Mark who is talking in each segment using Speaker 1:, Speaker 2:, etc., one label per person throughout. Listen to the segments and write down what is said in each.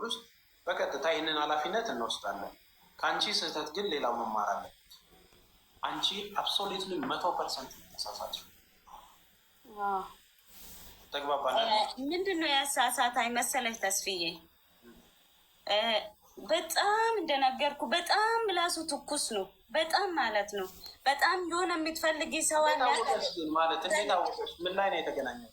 Speaker 1: በኩል ውስጥ በቀጥታ ይህንን ኃላፊነት እንወስዳለን። ከአንቺ ስህተት ግን ሌላው መማር አለ። አንቺ አብሶሉትሊ 100% ተሳሳትሽ። ተግባባለን?
Speaker 2: ምንድነው ያሳሳታኝ መሰለሽ ተስፍዬ? በጣም እንደነገርኩ በጣም ምላሱ ትኩስ ነው። በጣም ማለት ነው። በጣም የሆነ የምትፈልጊ ሰው አለ
Speaker 1: ማለት። እንዴት አወቀሽ? ምን ላይ ነው የተገናኘው?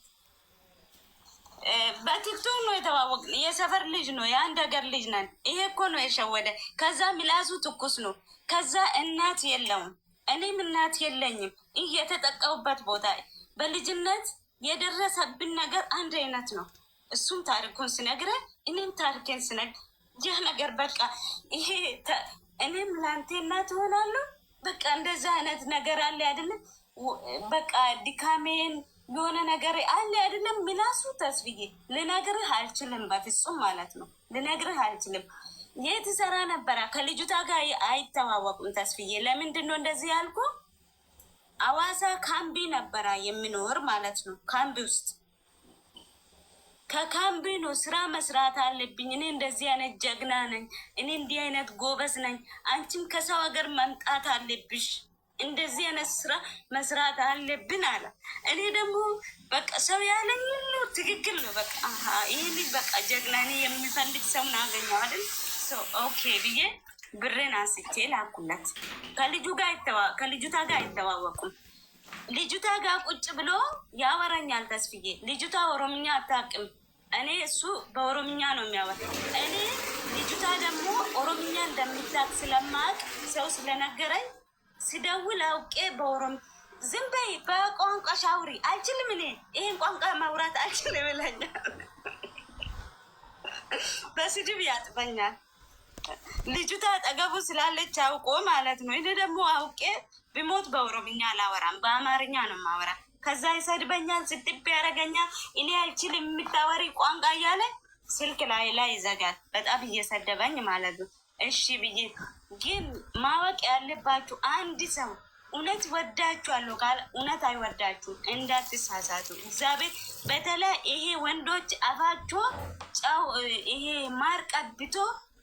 Speaker 2: በቲክቶክ ነው የተዋወቅን። የሰፈር ልጅ ነው፣ የአንድ ሀገር ልጅ ነን። ይሄ እኮ ነው የሸወደ። ከዛ ምላሱ ትኩስ ነው። ከዛ እናት የለውም፣ እኔም እናት የለኝም። ይህ የተጠቀሙበት ቦታ በልጅነት የደረሰብን ነገር አንድ አይነት ነው። እሱም ታሪኩን ስነግረ እኔም ታሪኬን ስነግ ይህ ነገር በቃ ይሄ እኔም ለአንተ እናት እሆናለሁ። በቃ እንደዛ አይነት ነገር አለ አይደለም? በቃ ድካሜን የሆነ ነገር አለ አይደለም? ምላሱ ተስፍዬ ልነግርህ አልችልም፣ በፍጹም ማለት ነው ልነግርህ አልችልም። የት ሰራ ነበረ? ከልጅቷ ጋር አይተዋወቁም ተስፍዬ። ለምንድን ነው እንደዚህ ያልኩ? አዋሳ ካምቢ ነበረ የምኖር ማለት ነው። ካምቢ ውስጥ ከካምቢ ነው ስራ መስራት አለብኝ። እኔ እንደዚህ አይነት ጀግና ነኝ፣ እኔ እንዲህ አይነት ጎበዝ ነኝ፣ አንቺም ከሰው ሀገር መምጣት አለብሽ፣ እንደዚህ አይነት ስራ መስራት አለብን አለ። እኔ ደግሞ በቃ ሰው ያለኝ ሁሉ ትክክል ነው። በቃ ይህ ልጅ በቃ ጀግና፣ እኔ የሚፈልግ ሰው ናገኘው አይደል? ኦኬ ብዬ ብሬን አንስቼ ላኩለት። ከልጁታ ጋር አይተዋወቁም። ልጅቷ ጋር ቁጭ ብሎ ያወራኛል ተስፍዬ። ልጅቷ ኦሮምኛ አታውቅም። እኔ እሱ በኦሮምኛ ነው የሚያወራ። እኔ ልጅቷ ደግሞ ኦሮምኛ እንደሚታቅ ስለማቅ ሰው ስለነገረኝ ስደውል አውቄ ዝም በይ በቋንቋ ሻውሪ አልችልም፣ እኔ ይሄን ቋንቋ ማውራት አልችልም ይለኛል። በስድብ ያጥበኛል። ልጅቷ አጠገቡ ስላለች አውቆ ማለት ነው። እኔ ደግሞ አውቄ ቢሞት በኦሮምኛ አላወራም፣ በአማርኛ ነው የማወራ። ከዛ ይሰድበኛል፣ ስድብ ያደርገኛል። እኔ አልችልም የምታወሪ ቋንቋ እያለ ስልክ ላይ ይዘጋል። በጣም እየሰደበኝ ማለት ነው። እሺ ብዬ ግን ማወቅ ያለባችሁ አንድ ሰው እውነት ወዳችኋለሁ ካለ እውነት አይወዳችሁም፣ እንዳትሳሳቱ። እግዚአብሔር በተለይ ይሄ ወንዶች አፋቸው ጨው ይሄ ማር ቀብቶ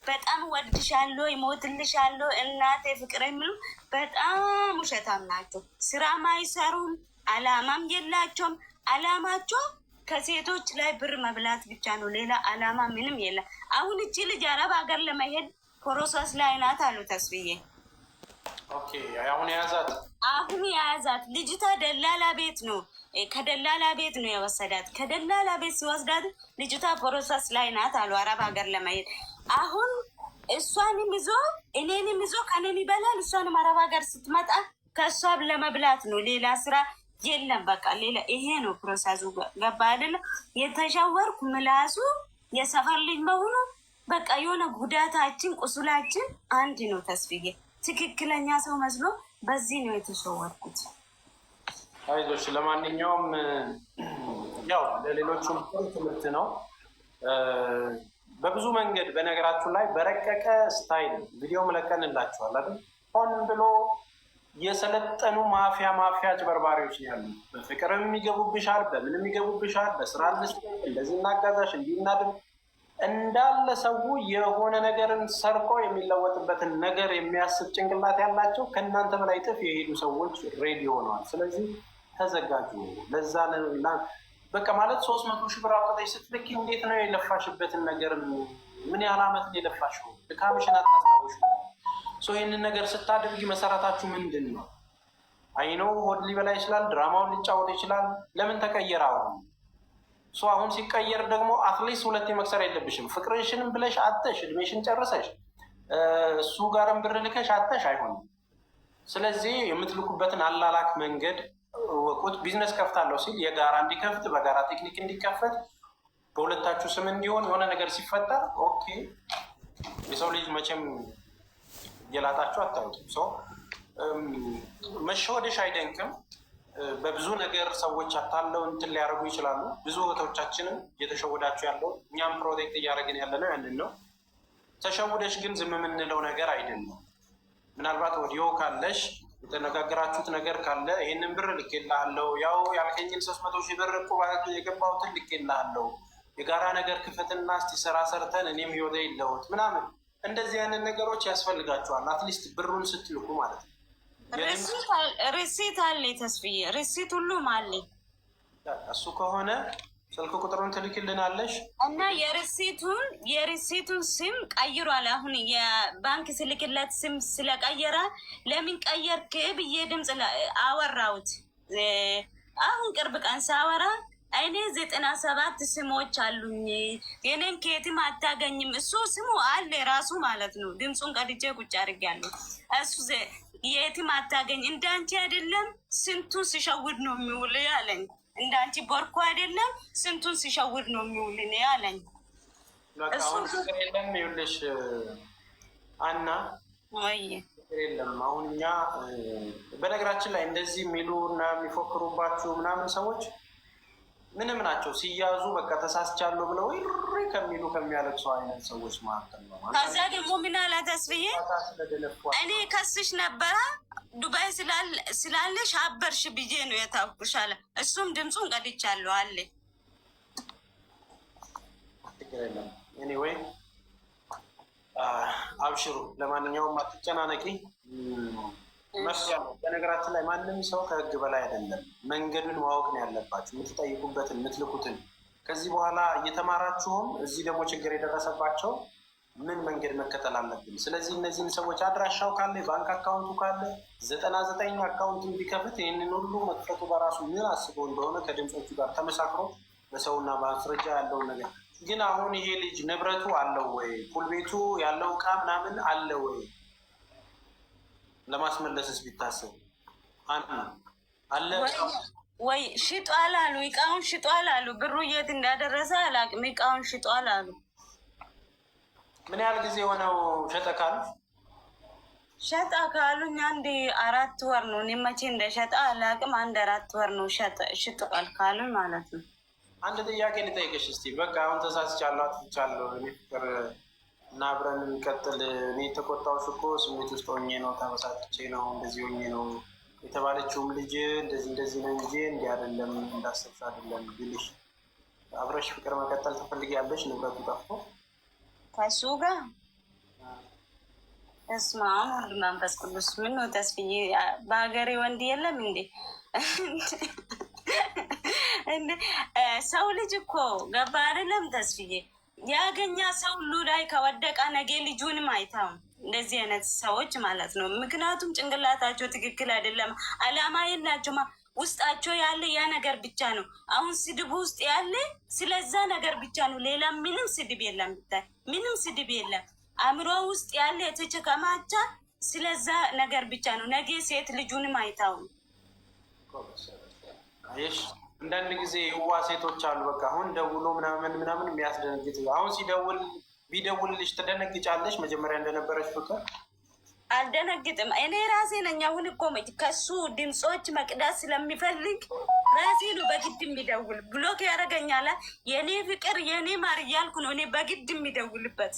Speaker 2: በጣም ወድሻለሁ፣ ይሞትልሻለሁ፣ እናቴ ፍቅር የሚሉ በጣም ውሸታም ናቸው። ስራም አይሰሩም፣ አላማም የላቸውም። አላማቸው ከሴቶች ላይ ብር መብላት ብቻ ነው። ሌላ አላማ ምንም የለም። አሁን እቺ ልጅ አረብ ሀገር ለመሄድ ፕሮሰስ ላይ ናት አሉ ተስፍዬ። አሁን የያዛት ልጅቷ ደላላ ቤት ነው፣ ከደላላ ቤት ነው የወሰዳት። ከደላላ ቤት ሲወስዳት ልጅቷ ፕሮሰስ ላይ ናት አሉ አረብ ሀገር ለመሄድ። አሁን እሷንም ይዞ እኔንም ይዞ ከኔን ይበላል። እሷንም አረብ ሀገር ስትመጣ ከእሷ ለመብላት ነው። ሌላ ስራ የለም። በቃ ሌላ ይሄ ነው ፕሮሰሱ። ገባ አይደለ? የተሸወርኩ ምላሱ የሰፈር ልጅ መሆኑ በቃ የሆነ ጉዳታችን ቁስላችን አንድ ነው ተስፍዬ። ትክክለኛ ሰው መስሎ በዚህ ነው የተሸወርኩት።
Speaker 1: አይዞሽ። ለማንኛውም ያው ለሌሎቹም ትምህርት ነው። በብዙ መንገድ በነገራችሁ ላይ በረቀቀ ስታይል ቪዲዮ መለቀንላችኋል አይደል? ሆን ብሎ የሰለጠኑ ማፊያ አጭበርባሪዎች ነው ያሉ። በፍቅርም የሚገቡብሻል፣ በምንም የሚገቡብሻል። በስራ እንደዚህ እናጋዛሽ እንዲናድም እንዳለ ሰው የሆነ ነገርን ሰርቆ የሚለወጥበትን ነገር የሚያስብ ጭንቅላት ያላቸው ከእናንተ በላይ ጥፍ የሄዱ ሰዎች ሬዲ ሆነዋል። ስለዚህ ተዘጋጁ። ለዛ በቃ ማለት 300 ሺህ ብር አውጥተሽ ስትልኪ እንዴት ነው የለፋሽበትን ነገር ምን ያህል ዓመት ነው የለፋሽው? ድካምሽን አታስታውሽ። ይህንን ነገር ስታደርጊ መሰረታችሁ ምንድን ነው? አይነው ሆድ ሊበላ ይችላል፣ ድራማውን ሊጫወት ይችላል። ለምን ተቀየረ? አሁን ሲቀየር ደግሞ አትሊስት ሁለቴ መክሰር የለብሽም። ፍቅርሽንም ብለሽ አተሽ እድሜሽን ጨርሰሽ እሱ ጋርም ብር ልከሽ አተሽ አይሆንም። ስለዚህ የምትልኩበትን አላላክ መንገድ ወቁት። ቢዝነስ ከፍታለሁ ሲል የጋራ እንዲከፍት በጋራ ቴክኒክ እንዲከፈት በሁለታችሁ ስም እንዲሆን የሆነ ነገር ሲፈጠር ኦኬ። የሰው ልጅ መቼም እየላጣችሁ አታዩትም። መሸወደሽ አይደንቅም። በብዙ ነገር ሰዎች አታለው እንትን ሊያደርጉ ይችላሉ። ብዙ እህቶቻችንም እየተሸወዳችሁ ያለው እኛም ፕሮቴክት እያደረግን ያለ ነው ያንን ነው። ተሸውደሽ ግን ዝም የምንለው ነገር አይደለም። ምናልባት ወዲዮ ካለሽ የተነጋገራችሁት ነገር ካለ ይህንን ብር ልኬልሃለሁ፣ ያው ያልከኝን 300 ሺህ ብር እኮ የገባሁትን ልኬልሃለሁ፣ የጋራ ነገር ክፈትና እስቲ ስራ ሰርተን እኔም ህይወቴ ይለወጥ ምናምን እንደዚህ አይነት ነገሮች ያስፈልጋቸዋል። አትሊስት ብሩን ስትልኩ ማለት ነው።
Speaker 2: ሪሲት አለ ተስፍዬ፣ ሪሲት ሁሉም አለ።
Speaker 1: እሱ ከሆነ ስልክ ቁጥሩን ትልክልናለሽ
Speaker 2: እና የሪሲቱን ስም ቀይሯል። አሁን የባንክ ስልክለት ስም ስለቀየረ ለምን ቀየርክ ብዬ ድምፅ አወራሁት። አሁን ቅርብ ቀን ሳወራ እኔ 97 ስሞች አሉኝ የኔን ከየትም አታገኝም። እሱ ስሙ አለ ራሱ ማለት ነው። ድምፁን ቀድቼ ቁጭ አድርጌያለሁ። እሱ የትም አታገኝ እንዳንቺ አይደለም ስንቱን ሲሸውድ ነው የሚውል አለኝ። እንዳንቺ ቦርኮ አይደለም ስንቱን ሲሸውድ ነው የሚውል አለኝ።
Speaker 1: አሁን ችግር የለም ይኸውልሽ አና
Speaker 2: ወይ
Speaker 1: የለም አሁን እኛ በነገራችን ላይ እንደዚህ የሚሉ እና የሚፎክሩባችሁ ምናምን ሰዎች ምንም ናቸው። ሲያዙ በቃ ተሳስቻለሁ ብለው ከሚሉ ከሚያለቅሱ አይነት ሰዎች መካከል ነው።
Speaker 2: ከዛ ደግሞ ምን አለ ተስፍዬ፣ እኔ ከስሽ ነበረ ዱባይ ስላለሽ አበርሽ ብዬ ነው የታውኩሽ አለ። እሱም ድምፁን ቀድቻለሁ አለ።
Speaker 1: ኤኒዌይ አብሽሩ። ለማንኛውም አትጨናነቂ። መስያ ነው። በነገራችን ላይ ማንም ሰው ከህግ በላይ አይደለም። መንገዱን ማወቅ ነው ያለባችሁ፣ የምትጠይቁበትን የምትልኩትን። ከዚህ በኋላ እየተማራችሁም እዚህ ደግሞ ችግር የደረሰባቸው ምን መንገድ መከተል አለብን። ስለዚህ እነዚህን ሰዎች አድራሻው ካለ ባንክ አካውንቱ ካለ 99 አካውንት ቢከፍት ይህንን ሁሉ መክፈቱ በራሱ ምን አስበው እንደሆነ ከድምፆቹ ጋር ተመሳክሮ በሰውና ማስረጃ ያለውን ነገር ግን አሁን ይሄ ልጅ ንብረቱ አለው ወይ ፑል ቤቱ ያለው እቃ ምናምን አለ ወይ ለማስመለስስ ቢታሰብ አለ
Speaker 2: ወይ ሽጧል አሉ። እቃውን ሽጧል አሉ። ብሩ የት እንዳደረሰ አላውቅም። እቃውን ሽጧል አሉ።
Speaker 1: ምን ያህል ጊዜ ሆነው ሸጠ ካሉ?
Speaker 2: ሸጠ ካሉኝ አንድ 4 ወር ነው። እኔ መቼ እንደሸጠ አላውቅም። አንድ 4 ወር ነው ሽጧል ካሉኝ ማለት ነው።
Speaker 1: አንድ ጥያቄ ልጠይቅሽ እስቲ። በቃ አሁን ተሳስቻለሁ፣ አጥፍቻለሁ፣ እኔ ፍቅር እና አብረን የሚቀጥል እኔ የተቆጣሁሽ እኮ ስሜት ውስጥ ሆኜ ነው፣ ተመሳጥቼ ነው፣ እንደዚህ ሆኜ ነው የተባለችውም ልጅ እንደዚህ ነው እንጂ እንዲህ አይደለም እንዳሰብሽ አይደለም ብልሽ አብረሽ ፍቅር መቀጠል ትፈልጊያለሽ? ንብረቱ ጠፍቶ
Speaker 2: ከሱ ጋር እስማ ወልድ መንፈስ ቅዱስ ምን ነው ተስፍዬ፣ በሀገሬ ወንድ የለም እንዴ? ሰው ልጅ እኮ ገባ አይደለም ተስፍዬ? ያገኛ ሰው ሁሉ ላይ ከወደቃ ነገ ልጁንም አይታውም። እንደዚህ አይነት ሰዎች ማለት ነው። ምክንያቱም ጭንቅላታቸው ትክክል አይደለም፣ አላማ የላቸውም። ውስጣቸው ያለ ያ ነገር ብቻ ነው። አሁን ስድብ ውስጥ ያለ ስለዛ ነገር ብቻ ነው። ሌላ ምንም ስድብ የለም። ብታይ ምንም ስድብ የለም። አእምሮ ውስጥ ያለ የተቸከማቻ ስለዛ ነገር ብቻ ነው። ነገ ሴት ልጁንም አይታውም።
Speaker 1: አንዳንድ ጊዜ የዋ ሴቶች አሉ። በቃ አሁን ደውሎ ምናምን የሚያስደነግጥ አሁን ቢደውልልሽ ትደነግጫለሽ? መጀመሪያ እንደነበረች ፍቅር
Speaker 2: አልደነግጥም። እኔ ራሴ ነኝ። አሁን እኮ ከሱ ድምፆች መቅዳት ስለሚፈልግ ራሴ ነው በግድ የሚደውል። ብሎክ ያደረገኛል። የእኔ ፍቅር የእኔ ማር እያልኩ ነው እኔ በግድ የሚደውልበት።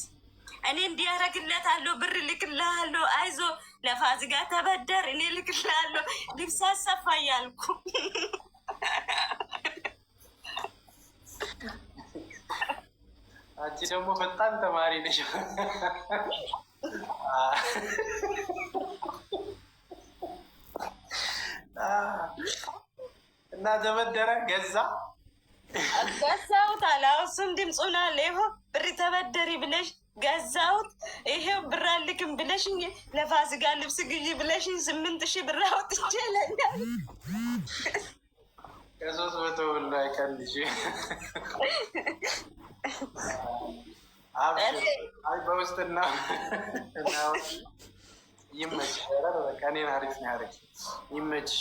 Speaker 2: እኔ እንዲያደረግለታለሁ፣ ብር ልክልሃለሁ፣ አይዞ ለፋዝጋ ተበደር፣ እኔ ልክልሃለሁ፣ ልብስ አሰፋ እያልኩ
Speaker 1: አንቺ ደግሞ በጣም ተማሪ ነሽ። እና ተበደረ
Speaker 2: ገዛሁት አለ። እሱም ድምፁን አለ። ይኸው ብር ተበደሪ ብለሽ ገዛሁት፣ ይሄው ብር አልክም ብለሽኝ ለፋሲካ ልብስ ግዢ ብለሽኝ 8,000 ብር አውጥቼ ለኛል።
Speaker 1: ከ300 ብር ላይ ቀንሽ። አይ በውስጥና ይመች። እኔን አሪፍ ነው ያደረግ። ይመች።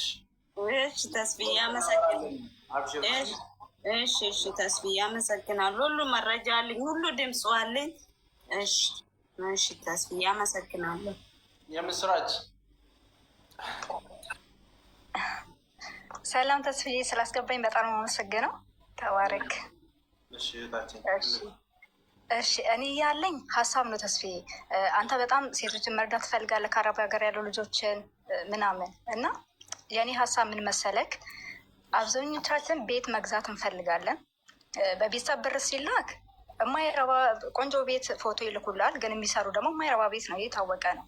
Speaker 2: እሺ ተስፍዬ አመሰግናለሁ። እሺ ተስፍዬ አመሰግናለሁ። ሁሉ መረጃ አለኝ፣ ሁሉ ድምፅ አለኝ። እሺ ተስፍዬ አመሰግናለሁ።
Speaker 3: የምስራች ሰላም ተስፍዬ ስላስገባኝ በጣም ነው አመሰግነው። ተባረክ። እሺ እኔ ያለኝ ሀሳብ ነው ተስፍዬ። አንተ በጣም ሴቶችን መርዳት ትፈልጋለህ፣ ከአረብ ሀገር ያሉ ልጆችን ምናምን እና የእኔ ሀሳብ ምን መሰለክ፣ አብዛኞቻችን ቤት መግዛት እንፈልጋለን። በቤተሰብ ብር ሲላክ የማይረባ ቆንጆ ቤት ፎቶ ይልኩላል፣ ግን የሚሰሩ ደግሞ የማይረባ ቤት ነው፣ የታወቀ ነው።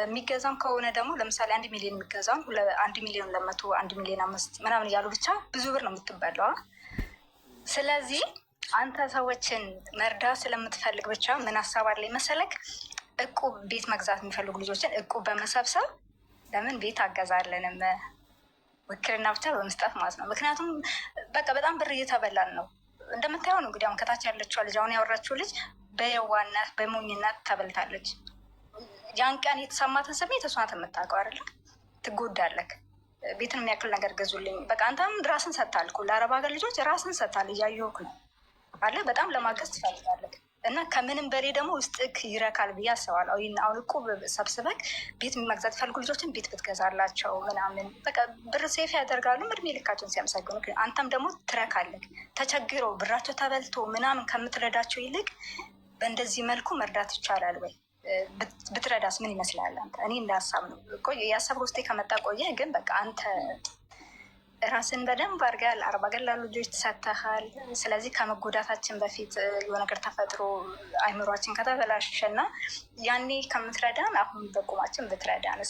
Speaker 3: የሚገዛም ከሆነ ደግሞ ለምሳሌ 1 ሚሊዮን የሚገዛም 1 ሚሊዮን 200 1 ሚሊዮን 5 ምናምን እያሉ ብቻ ብዙ ብር ነው የምትበላዋ። ስለዚህ አንተ ሰዎችን መርዳት ስለምትፈልግ ብቻ ምን ሀሳብ አለኝ መሰለክ፣ እቁብ ቤት መግዛት የሚፈልጉ ልጆችን እቁብ በመሰብሰብ ለምን ቤት አገዛለንም ውክልና ብቻ በመስጠት ማለት ነው። ምክንያቱም በቃ በጣም ብር እየተበላን ነው እንደምታየው ነው። እንግዲህ አሁን ከታች ያለችው ልጅ አሁን ያወራችው ልጅ በየዋነት በሞኝነት ተበልታለች። ያን ቀን የተሰማትን ስሜት እሷ ናት የምታውቀው አይደለም። ትጎዳለክ። ቤትን የሚያክል ነገር ገዙልኝ በቃ አንተም ራስን ሰጥታል እኮ ለአረብ ሀገር ልጆች ራስን ሰጥታል። እያየሁክ ነው አለ በጣም ለማገዝ ትፈልጋለክ እና ከምንም በላይ ደግሞ ውስጥክ ይረካል ብዬ አስባለሁ። አሁን እቁብ ሰብስበክ ቤት መግዛት ፈልጉ ልጆችን ቤት ብትገዛላቸው ምናምን በቃ ብር ሴፍ ያደርጋሉ እድሜ ልካቸውን ሲያመሰግኑ። አንተም ደግሞ ትረካለክ። ተቸግረው ብራቸው ተበልቶ ምናምን ከምትረዳቸው ይልቅ በእንደዚህ መልኩ መርዳት ይቻላል ወይ? ብትረዳስ ምን ይመስላል? አንተ እኔ እንደ ሀሳብ ነው የሀሳብ ውስጤ ከመጣ ቆየ። ግን በቃ አንተ ራስን በደንብ አድርገህ አረብ ሀገር ላሉ ልጆች ትሰጥሃል። ስለዚህ ከመጎዳታችን በፊት የሆነ ነገር ተፈጥሮ አይምሯችን ከተበላሸ እና ያኔ ከምትረዳን አሁን በቁማችን ብትረዳን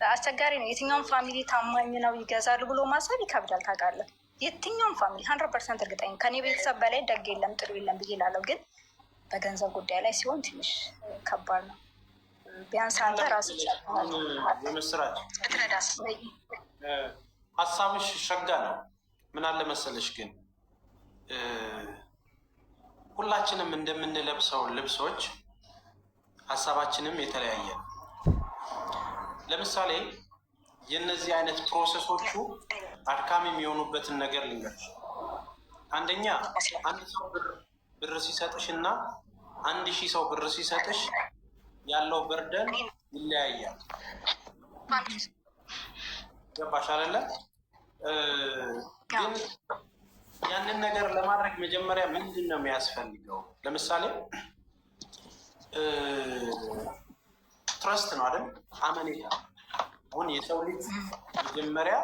Speaker 3: አስቸጋሪ ነው። የትኛውም ፋሚሊ ታማኝ ነው ይገዛሉ ብሎ ማሰብ ይከብዳል። ታውቃለህ የትኛውም ፋሚሊ 100% እርግጠኛ ከኔ ቤተሰብ በላይ ደግ የለም ጥሩ የለም ብዬ እላለሁ። ግን በገንዘብ ጉዳይ ላይ ሲሆን ትንሽ ከባድ ነው። ቢያንስ አንተ ራስህ
Speaker 1: የምስራች
Speaker 3: ብትረዳስ
Speaker 1: ሀሳብሽ ሸጋ ነው። ምን አለ መሰለሽ ግን ሁላችንም እንደምንለብሰው ልብሶች ሀሳባችንም የተለያየ ነው። ለምሳሌ የእነዚህ አይነት ፕሮሰሶቹ አድካሚ የሚሆኑበትን ነገር ልንገርሽ። አንደኛ አንድ ሰው ብር ሲሰጥሽ እና 1000 ሰው ብር ሲሰጥሽ ያለው በርደን ይለያያል። ገባሽ አይደለ? ግን ያንን ነገር ለማድረግ መጀመሪያ ምንድን ነው የሚያስፈልገው? ለምሳሌ ትረስት ነው አይደል? አመኔታ። አሁን የሰው ልጅ መጀመሪያ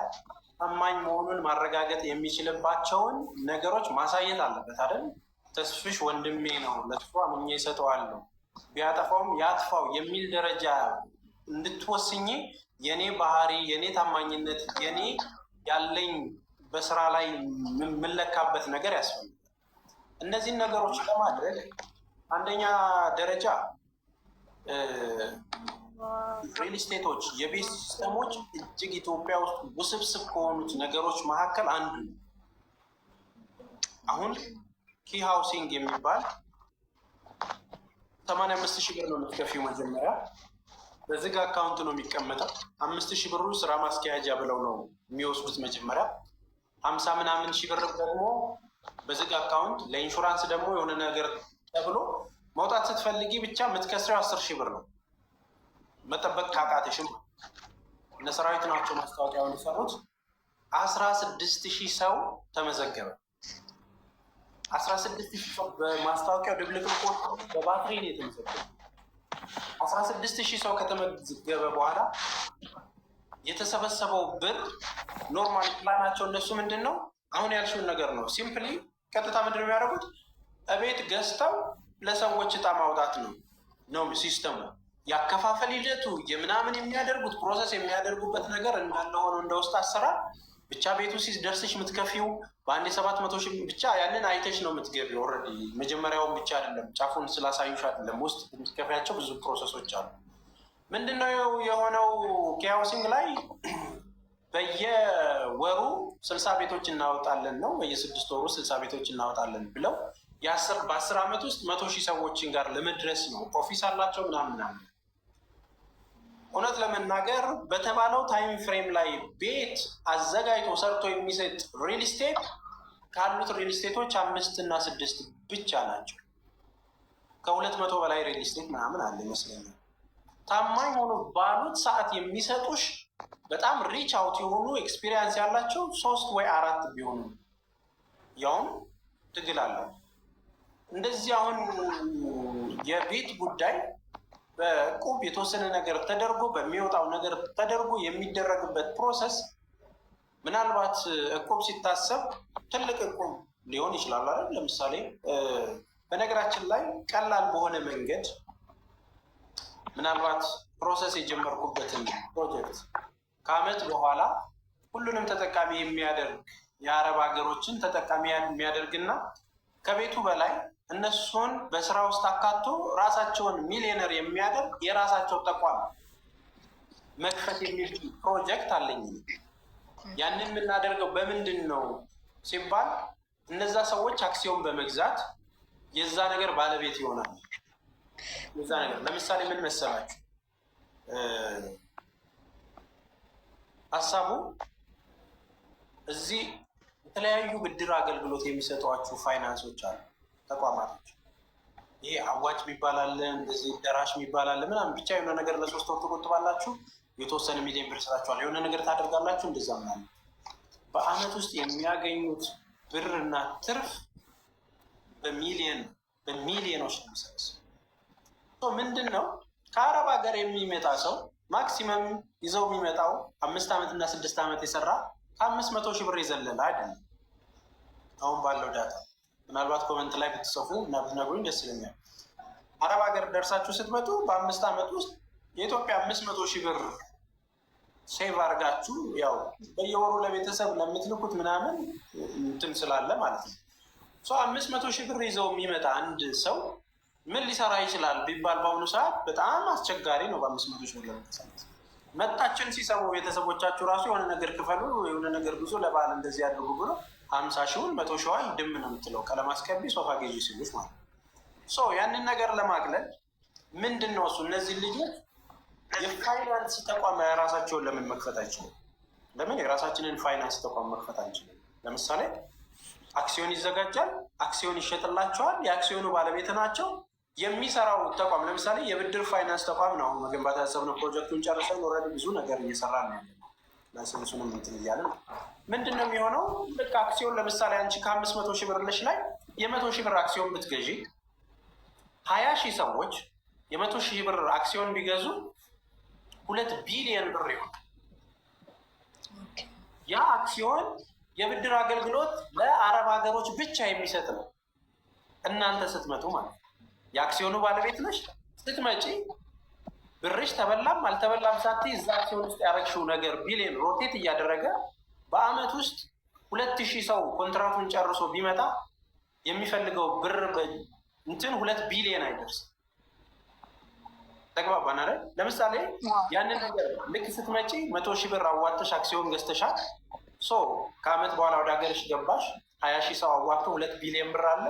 Speaker 1: ታማኝ መሆኑን ማረጋገጥ የሚችልባቸውን ነገሮች ማሳየት አለበት አይደል? ተስፍሽ ወንድሜ ነው፣ ለእሱ አምኜ እሰጠዋለሁ፣ ቢያጠፋውም ያጥፋው የሚል ደረጃ እንድትወስኝ የኔ ባህሪ፣ የኔ ታማኝነት፣ የኔ ያለኝ በስራ ላይ የምለካበት ነገር ያስፈልጋል። እነዚህን ነገሮች ለማድረግ አንደኛ ደረጃ ሪል ስቴቶች፣ የቤት ሲስተሞች እጅግ ኢትዮጵያ ውስጥ ውስብስብ ከሆኑት ነገሮች መካከል አንዱ ነው። አሁን ኪ ሃውሲንግ የሚባል 85,000 ብር ነው የምትከፊው መጀመሪያ። በዝግ አካውንት ነው የሚቀመጠው። 5,000 ብሩ ስራ ማስኪያጃ ብለው ነው የሚወስዱት መጀመሪያ። 50 ምናምን ሺህ ብር ደግሞ በዝግ አካውንት፣ ለኢንሹራንስ ደግሞ የሆነ ነገር ተብሎ መውጣት ስትፈልጊ ብቻ የምትከስሪው 10,000 ብር ነው። መጠበቅ ካቃተሽም እነ ሰራዊት ናቸው ማስታወቂያውን የሰሩት። 16,000 ሰው ተመዘገበ። 16,000 ሰው በማስታወቂያው ድብልቅልቆ በባትሪ ነው የተመዘገበ። 16,000 ሰው ከተመዘገበ በኋላ የተሰበሰበው ብር ኖርማል ፕላናቸው እነሱ ምንድን ነው አሁን ያልሽውን ነገር ነው። ሲምፕሊ ቀጥታ ምንድን ነው የሚያደርጉት? እቤት ገዝተው ለሰዎች እጣ ማውጣት ነው ሲስተሙ። ያከፋፈል ሂደቱ የምናምን የሚያደርጉት ፕሮሰስ የሚያደርጉበት ነገር እንዳለ ሆኖ እንደ ውስጥ አሰራር ብቻ ቤቱ ሲደርስሽ የምትከፊው በአንድ 700,000 ብቻ ያንን አይተሽ ነው የምትገቢው። ኦልሬዲ መጀመሪያውን ብቻ አይደለም ጫፉን ስላሳዩሽ አይደለም፣ ውስጥ የምትከፊያቸው ብዙ ፕሮሰሶች አሉ። ምንድነው የሆነው? ኪ ሃውሲንግ ላይ በየወሩ 60 ቤቶች እናወጣለን ነው፣ በየ6 ወሩ 60 ቤቶች እናወጣለን ብለው በ10 ዓመት ውስጥ 100,000 ሰዎችን ጋር ለመድረስ ነው። ኦፊስ አላቸው ምናምን። እውነት ለመናገር በተባለው ታይም ፍሬም ላይ ቤት አዘጋጅቶ ሰርቶ የሚሰጥ ሪል ስቴት ካሉት ሪል ስቴቶች 5 እና 6 ብቻ ናቸው። ከ200 በላይ ሪል ስቴት ምናምን አለ ይመስለኛል። ታማኝ ሆኖ ባሉት ሰዓት የሚሰጡሽ በጣም ሪች አውት የሆኑ ኤክስፒሪየንስ ያላቸው 3 ወይ 4 ቢሆኑ ያውም ትግል አለው። እንደዚህ አሁን የቤት ጉዳይ በዕቁብ የተወሰነ ነገር ተደርጎ በሚወጣው ነገር ተደርጎ የሚደረግበት ፕሮሰስ ምናልባት ዕቁብ ሲታሰብ ትልቅ ዕቁብ ሊሆን ይችላል አይደል? ለምሳሌ በነገራችን ላይ ቀላል በሆነ መንገድ ምናልባት ፕሮሰስ የጀመርኩበትን ፕሮጀክት ከአመት በኋላ ሁሉንም ተጠቃሚ የሚያደርግ የአረብ ሀገሮችን ተጠቃሚ የሚያደርግና ከቤቱ በላይ እነሱን በስራ ውስጥ አካቶ ራሳቸውን ሚሊዮነር የሚያደርግ የራሳቸው ተቋም መክፈት የሚል ፕሮጀክት አለኝ። ያንን የምናደርገው በምንድን ነው ሲባል እነዛ ሰዎች አክሲዮን በመግዛት የዛ ነገር ባለቤት ይሆናል። የዛ ነገር ለምሳሌ ምን መሰላችሁ ሀሳቡ እዚህ የተለያዩ ብድር አገልግሎት የሚሰጧችሁ ፋይናንሶች አሉ፣ ተቋማቶች። ይሄ አዋጭ የሚባል አለ፣ እንደዚህ ደራሽ የሚባል አለ ምናምን። ብቻ የሆነ ነገር ለ3 ወር ትቆጥባላችሁ፣ የተወሰነ ሚሊዮን ብር ስራችኋል፣ የሆነ ነገር ታደርጋላችሁ፣ እንደዛ ምናምን። በአመት ውስጥ የሚያገኙት ብርና ትርፍ በሚሊዮኖች ነው የሚሰበስበው። ምንድን ነው ከአረብ ሀገር የሚመጣ ሰው ማክሲመም ይዘው የሚመጣው 5 ዓመት እና 6 ዓመት የሰራ ከ500 ሺህ ብር የዘለለ አይደለም። አሁን ባለው ዳታ ምናልባት ኮመንት ላይ ብትጽፉ እና ብትነግሩኝ ደስ ይለኛል። አረብ ሀገር ደርሳችሁ ስትመጡ በ5 ዓመት ውስጥ የኢትዮጵያ 500 ሺህ ብር ሴቭ አድርጋችሁ ያው በየወሩ ለቤተሰብ ለምትልኩት ምናምን እንትን ስላለ ማለት ነው። 500 ሺህ ብር ይዘው የሚመጣ አንድ ሰው ምን ሊሰራ ይችላል ቢባል በአሁኑ ሰዓት በጣም አስቸጋሪ ነው። በ500 ሺህ ብር ለመንቀሳቀስ መጣችን ሲሰሙ ቤተሰቦቻችሁ ራሱ የሆነ ነገር ክፈሉ፣ የሆነ ነገር ብዙ ለበዓል እንደዚህ ያድርጉ ብሎ 50 ሺውን 100 ሺዋን ድም ነው የምትለው ቀለም አስቀቢ ሶፋ ገዢ ሲሉት ማለት ነው። ያንን ነገር ለማቅለል ምንድን ነው እሱ እነዚህ ልጆች የፋይናንስ ተቋም የራሳቸውን ለምን መክፈት አይችሉም? ለምን የራሳችንን ፋይናንስ ተቋም መክፈት አንችልም? ለምሳሌ አክሲዮን ይዘጋጃል፣ አክሲዮን ይሸጥላቸዋል፣ የአክሲዮኑ ባለቤት ናቸው። የሚሰራው ተቋም ለምሳሌ የብድር ፋይናንስ ተቋም ነው መገንባት ያሰብነው። ፕሮጀክቱን ጨርሰን ኦልሬዲ ብዙ ነገር እየሰራ ነው ያለ ላይሰንሱንም እንትን እያለ ነው። ምንድን ነው የሚሆነው? ልክ አክሲዮን ለምሳሌ አንቺ ከ500 ሺህ ብር ላይ የ100 ሺህ ብር አክሲዮን ብትገዢ 20 ሺህ ሰዎች የ100 ሺህ ብር አክሲዮን ቢገዙ 2 ቢሊዮን ብር ይሆናል። ያ አክሲዮን የብድር አገልግሎት ለአረብ ሀገሮች ብቻ የሚሰጥ ነው። እናንተ ስትመጡ ማለት ነው የአክሲዮኑ ባለቤት ነሽ። ስትመጪ ብርሽ ተበላም አልተበላም ሳትይ እዛ አክሲዮን ውስጥ ያደረግሽው ነገር ቢሊዮን ሮቴት እያደረገ በአመት ውስጥ 2000 ሰው ኮንትራቱን ጨርሶ ቢመጣ የሚፈልገው ብር እንትን 2 ቢሊዮን አይደርስም። ተግባባን አይደል? ለምሳሌ ያንን ነገር ልክ ስትመጪ 100 ሺህ ብር አዋጥተሽ አክሲዮን ገዝተሻል። ከአመት በኋላ ወደ ሀገርሽ ገባሽ፣ 20 ሺህ ሰው አዋጥቶ 2 ቢሊዮን ብር አለ።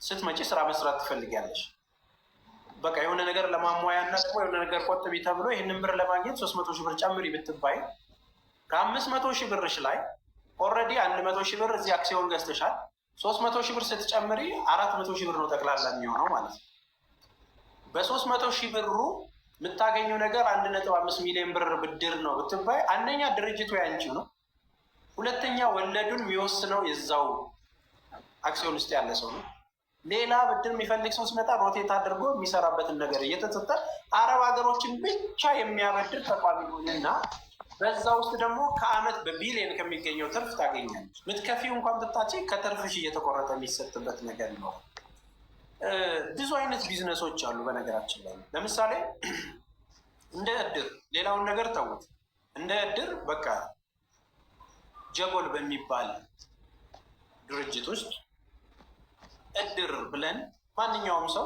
Speaker 1: ስትመጪ ስራ መስራት ትፈልጊያለሽ። በቃ የሆነ ነገር ለማሟያ እና ደግሞ የሆነ ነገር ቆጥቢ ተብሎ ይህንን ብር ለማግኘት 300 ሺህ ብር ጨምሪ ብትባይ ከ500 ሺህ ብርሽ ላይ ኦልሬዲ 100 ሺህ ብር እዚህ አክሲዮን ገዝተሻል። 300 ሺህ ብር ስትጨምሪ 400 ሺህ ብር ነው ጠቅላላ የሚሆነው ማለት ነው። በ300 ሺህ ብሩ የምታገኘው ነገር 1.5 ሚሊዮን ብር ብድር ነው ብትባይ አንደኛ ድርጅቱ ያንቺ ነው፣ ሁለተኛ ወለዱን የሚወስነው የዛው አክሲዮን ውስጥ ያለ ሰው ነው። ሌላ ብድር የሚፈልግ ሰው ሲመጣ ሮቴት አድርጎ የሚሰራበትን ነገር እየተሰጠ አረብ ሀገሮችን ብቻ የሚያበድር ተቋም ይሆንና በዛ ውስጥ ደግሞ ከአመት በቢሊዮን ከሚገኘው ትርፍ ታገኛለች። ምትከፊው እንኳን ብታች ከትርፍሽ እየተቆረጠ የሚሰጥበት ነገር ነው። ብዙ አይነት ቢዝነሶች አሉ በነገራችን ላይ። ለምሳሌ እንደ እድር፣ ሌላውን ነገር ተውት። እንደ እድር በቃ ጀጎል በሚባል ድርጅት ውስጥ እድር ብለን ማንኛውም ሰው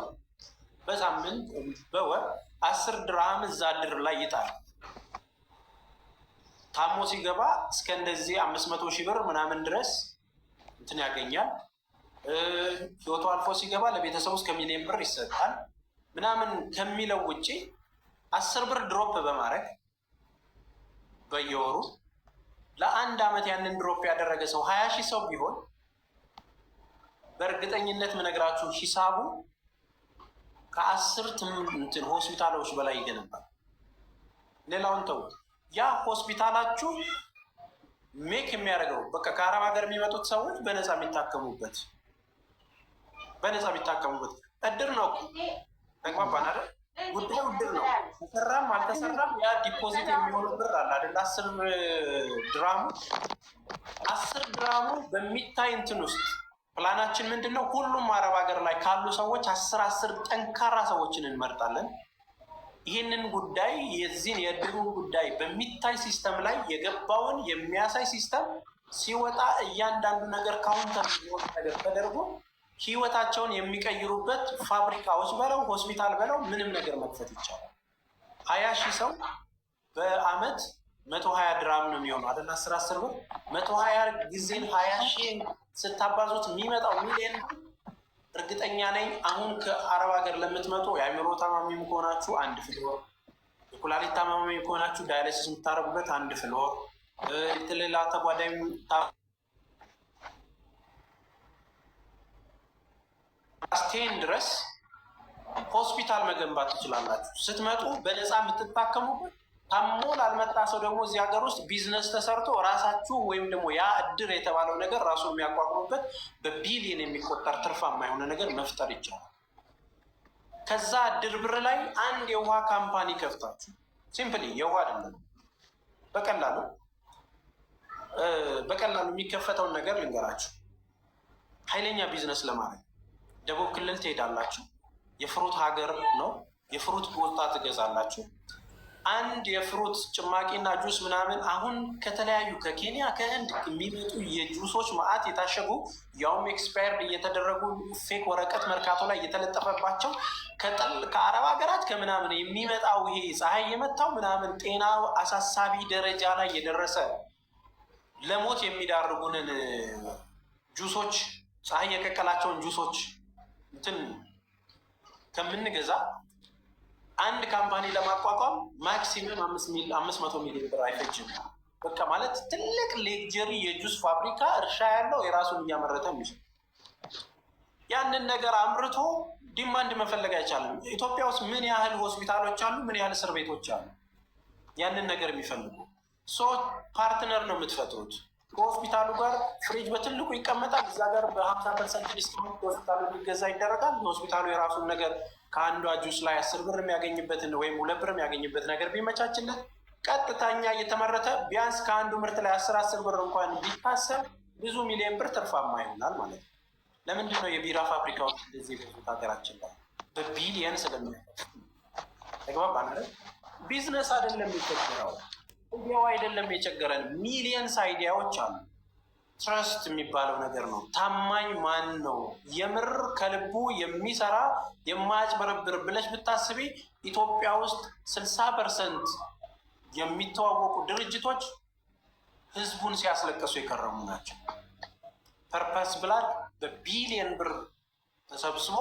Speaker 1: በሳምንት በወር 10 ድርሃም እዛ እድር ላይ ይጣል። ታሞ ሲገባ እስከ እንደዚህ 500 ሺህ ብር ምናምን ድረስ እንትን ያገኛል። ህይወቱ አልፎ ሲገባ ለቤተሰቡ እስከ ሚሊዮን ብር ይሰጣል ምናምን ከሚለው ውጭ 10 ብር ድሮፕ በማድረግ በየወሩ ለአንድ አመት ያንን ድሮፕ ያደረገ ሰው 20 ሺህ ሰው ቢሆን በእርግጠኝነት ምነግራችሁ ሂሳቡ ከ10 እንትን ሆስፒታሎች በላይ ይገነባል። ሌላውን ተውት። ያ ሆስፒታላችሁ ሜክ የሚያደርገው በቃ ከአረብ ሀገር የሚመጡት ሰዎች በነፃ የሚታከሙበት እድር ነው። ተግባባን አይደል? ጉዳዩ እድር ነው። ተሰራም አልተሰራም ያ ዲፖዚት የሚሆኑ ብር አለ አይደል? 10 ድራሙ በሚታይ እንትን ውስጥ ፕላናችን ምንድን ነው? ሁሉም አረብ ሀገር ላይ ካሉ ሰዎች 10 ጠንካራ ሰዎችን እንመርጣለን። ይህንን ጉዳይ የዚህን የእድሩን ጉዳይ በሚታይ ሲስተም ላይ የገባውን የሚያሳይ ሲስተም ሲወጣ እያንዳንዱ ነገር ካውንተር ነገር ተደርጎ ህይወታቸውን የሚቀይሩበት ፋብሪካዎች በለው ሆስፒታል በለው ምንም ነገር መክፈት ይቻላል። 20 ሺህ ሰው በአመት 120 ድራም ነው የሚሆነው አይደል? 10 ብር 120 ጊዜ 20 ሺህ ስታባዙት የሚመጣው ሚሊዮን። እርግጠኛ ነኝ አሁን ከአረብ ሀገር ለምትመጡ የአእምሮ ታማሚም ከሆናችሁ 1 ፍሎር፣ የኩላሊት ታማሚ ከሆናችሁ ዳያሊሲስ የምታደርጉበት 1 ፍሎር፣ ሌላ ተጓዳኝ ስቴን ድረስ ሆስፒታል መገንባት ትችላላችሁ። ስትመጡ በነፃ የምትታከሙበት። ታሞ ላልመጣ ሰው ደግሞ እዚህ ሀገር ውስጥ ቢዝነስ ተሰርቶ ራሳችሁ ወይም ደግሞ ያ እድር የተባለው ነገር ራሱ የሚያቋቁሙበት በቢሊየን የሚቆጠር ትርፋማ የሆነ ነገር መፍጠር ይቻላል። ከዛ እድር ብር ላይ አንድ የውሃ ካምፓኒ ከፍታችሁ ሲምፕሊ የውሃ አይደለም በቀላሉ የሚከፈተውን ነገር ልንገራችሁ። ኃይለኛ ቢዝነስ ለማድረግ ደቡብ ክልል ትሄዳላችሁ። የፍሩት ሀገር ነው። የፍሩት ቦታ ትገዛላችሁ። አንድ የፍሩት ጭማቂና ጁስ ምናምን አሁን ከተለያዩ ከኬንያ ከህንድ የሚመጡ የጁሶች ማዕት የታሸጉ ያውም ኤክስፓየርድ እየተደረጉ ፌክ ወረቀት መርካቶ ላይ እየተለጠፈባቸው ከአረብ ሀገራት ከምናምን የሚመጣው ይሄ ፀሐይ የመታው ምናምን ጤናው አሳሳቢ ደረጃ ላይ የደረሰ ለሞት የሚዳርጉንን ጁሶች ፀሐይ የቀቀላቸውን ጁሶች እንትን ከምንገዛ አንድ ካምፓኒ ለማቋቋም ማክሲመም 500 ሚሊዮን ብር አይፈጅም። በቃ ማለት ትልቅ ሌክጀሪ የጁስ ፋብሪካ እርሻ ያለው የራሱን እያመረተ የሚችል ያንን ነገር አምርቶ ዲማንድ መፈለግ አይቻልም። ኢትዮጵያ ውስጥ ምን ያህል ሆስፒታሎች አሉ? ምን ያህል እስር ቤቶች አሉ? ያንን ነገር የሚፈልጉ ፓርትነር ነው የምትፈጥሩት። ከሆስፒታሉ ጋር ፍሪጅ በትልቁ ይቀመጣል። እዛ ጋር በ50% ዲስካውንት ሆስፒታሉ ሊገዛ ይደረጋል። የሆስፒታሉ የራሱን ነገር ከአንዷ ጁስ ላይ 10 ብር የሚያገኝበትን ወይም 2 ብር የሚያገኝበት ነገር ቢመቻችለት ቀጥታኛ እየተመረተ ቢያንስ ከአንዱ ምርት ላይ 10 ብር እንኳን ቢታሰብ ብዙ ሚሊዮን ብር ትርፋማ ይሆናል ማለት ነው። ለምንድን ነው የቢራ ፋብሪካዎች እንደዚህ የገዙት? ሀገራችን ላይ በቢሊየን ተግባባን አይደል? ቢዝነስ አይደለም የቸገረው፣ እንዲያው አይደለም የቸገረን፣ ሚሊየንስ አይዲያዎች አሉ። ትረስት የሚባለው ነገር ነው። ታማኝ ማን ነው የምር ከልቡ የሚሰራ የማያጭበረብር ብለሽ ብታስቢ ኢትዮጵያ ውስጥ 60% የሚተዋወቁ ድርጅቶች ህዝቡን ሲያስለቀሱ የከረሙ ናቸው። ፐርፐስ ብላክ በቢሊየን ብር ተሰብስቦ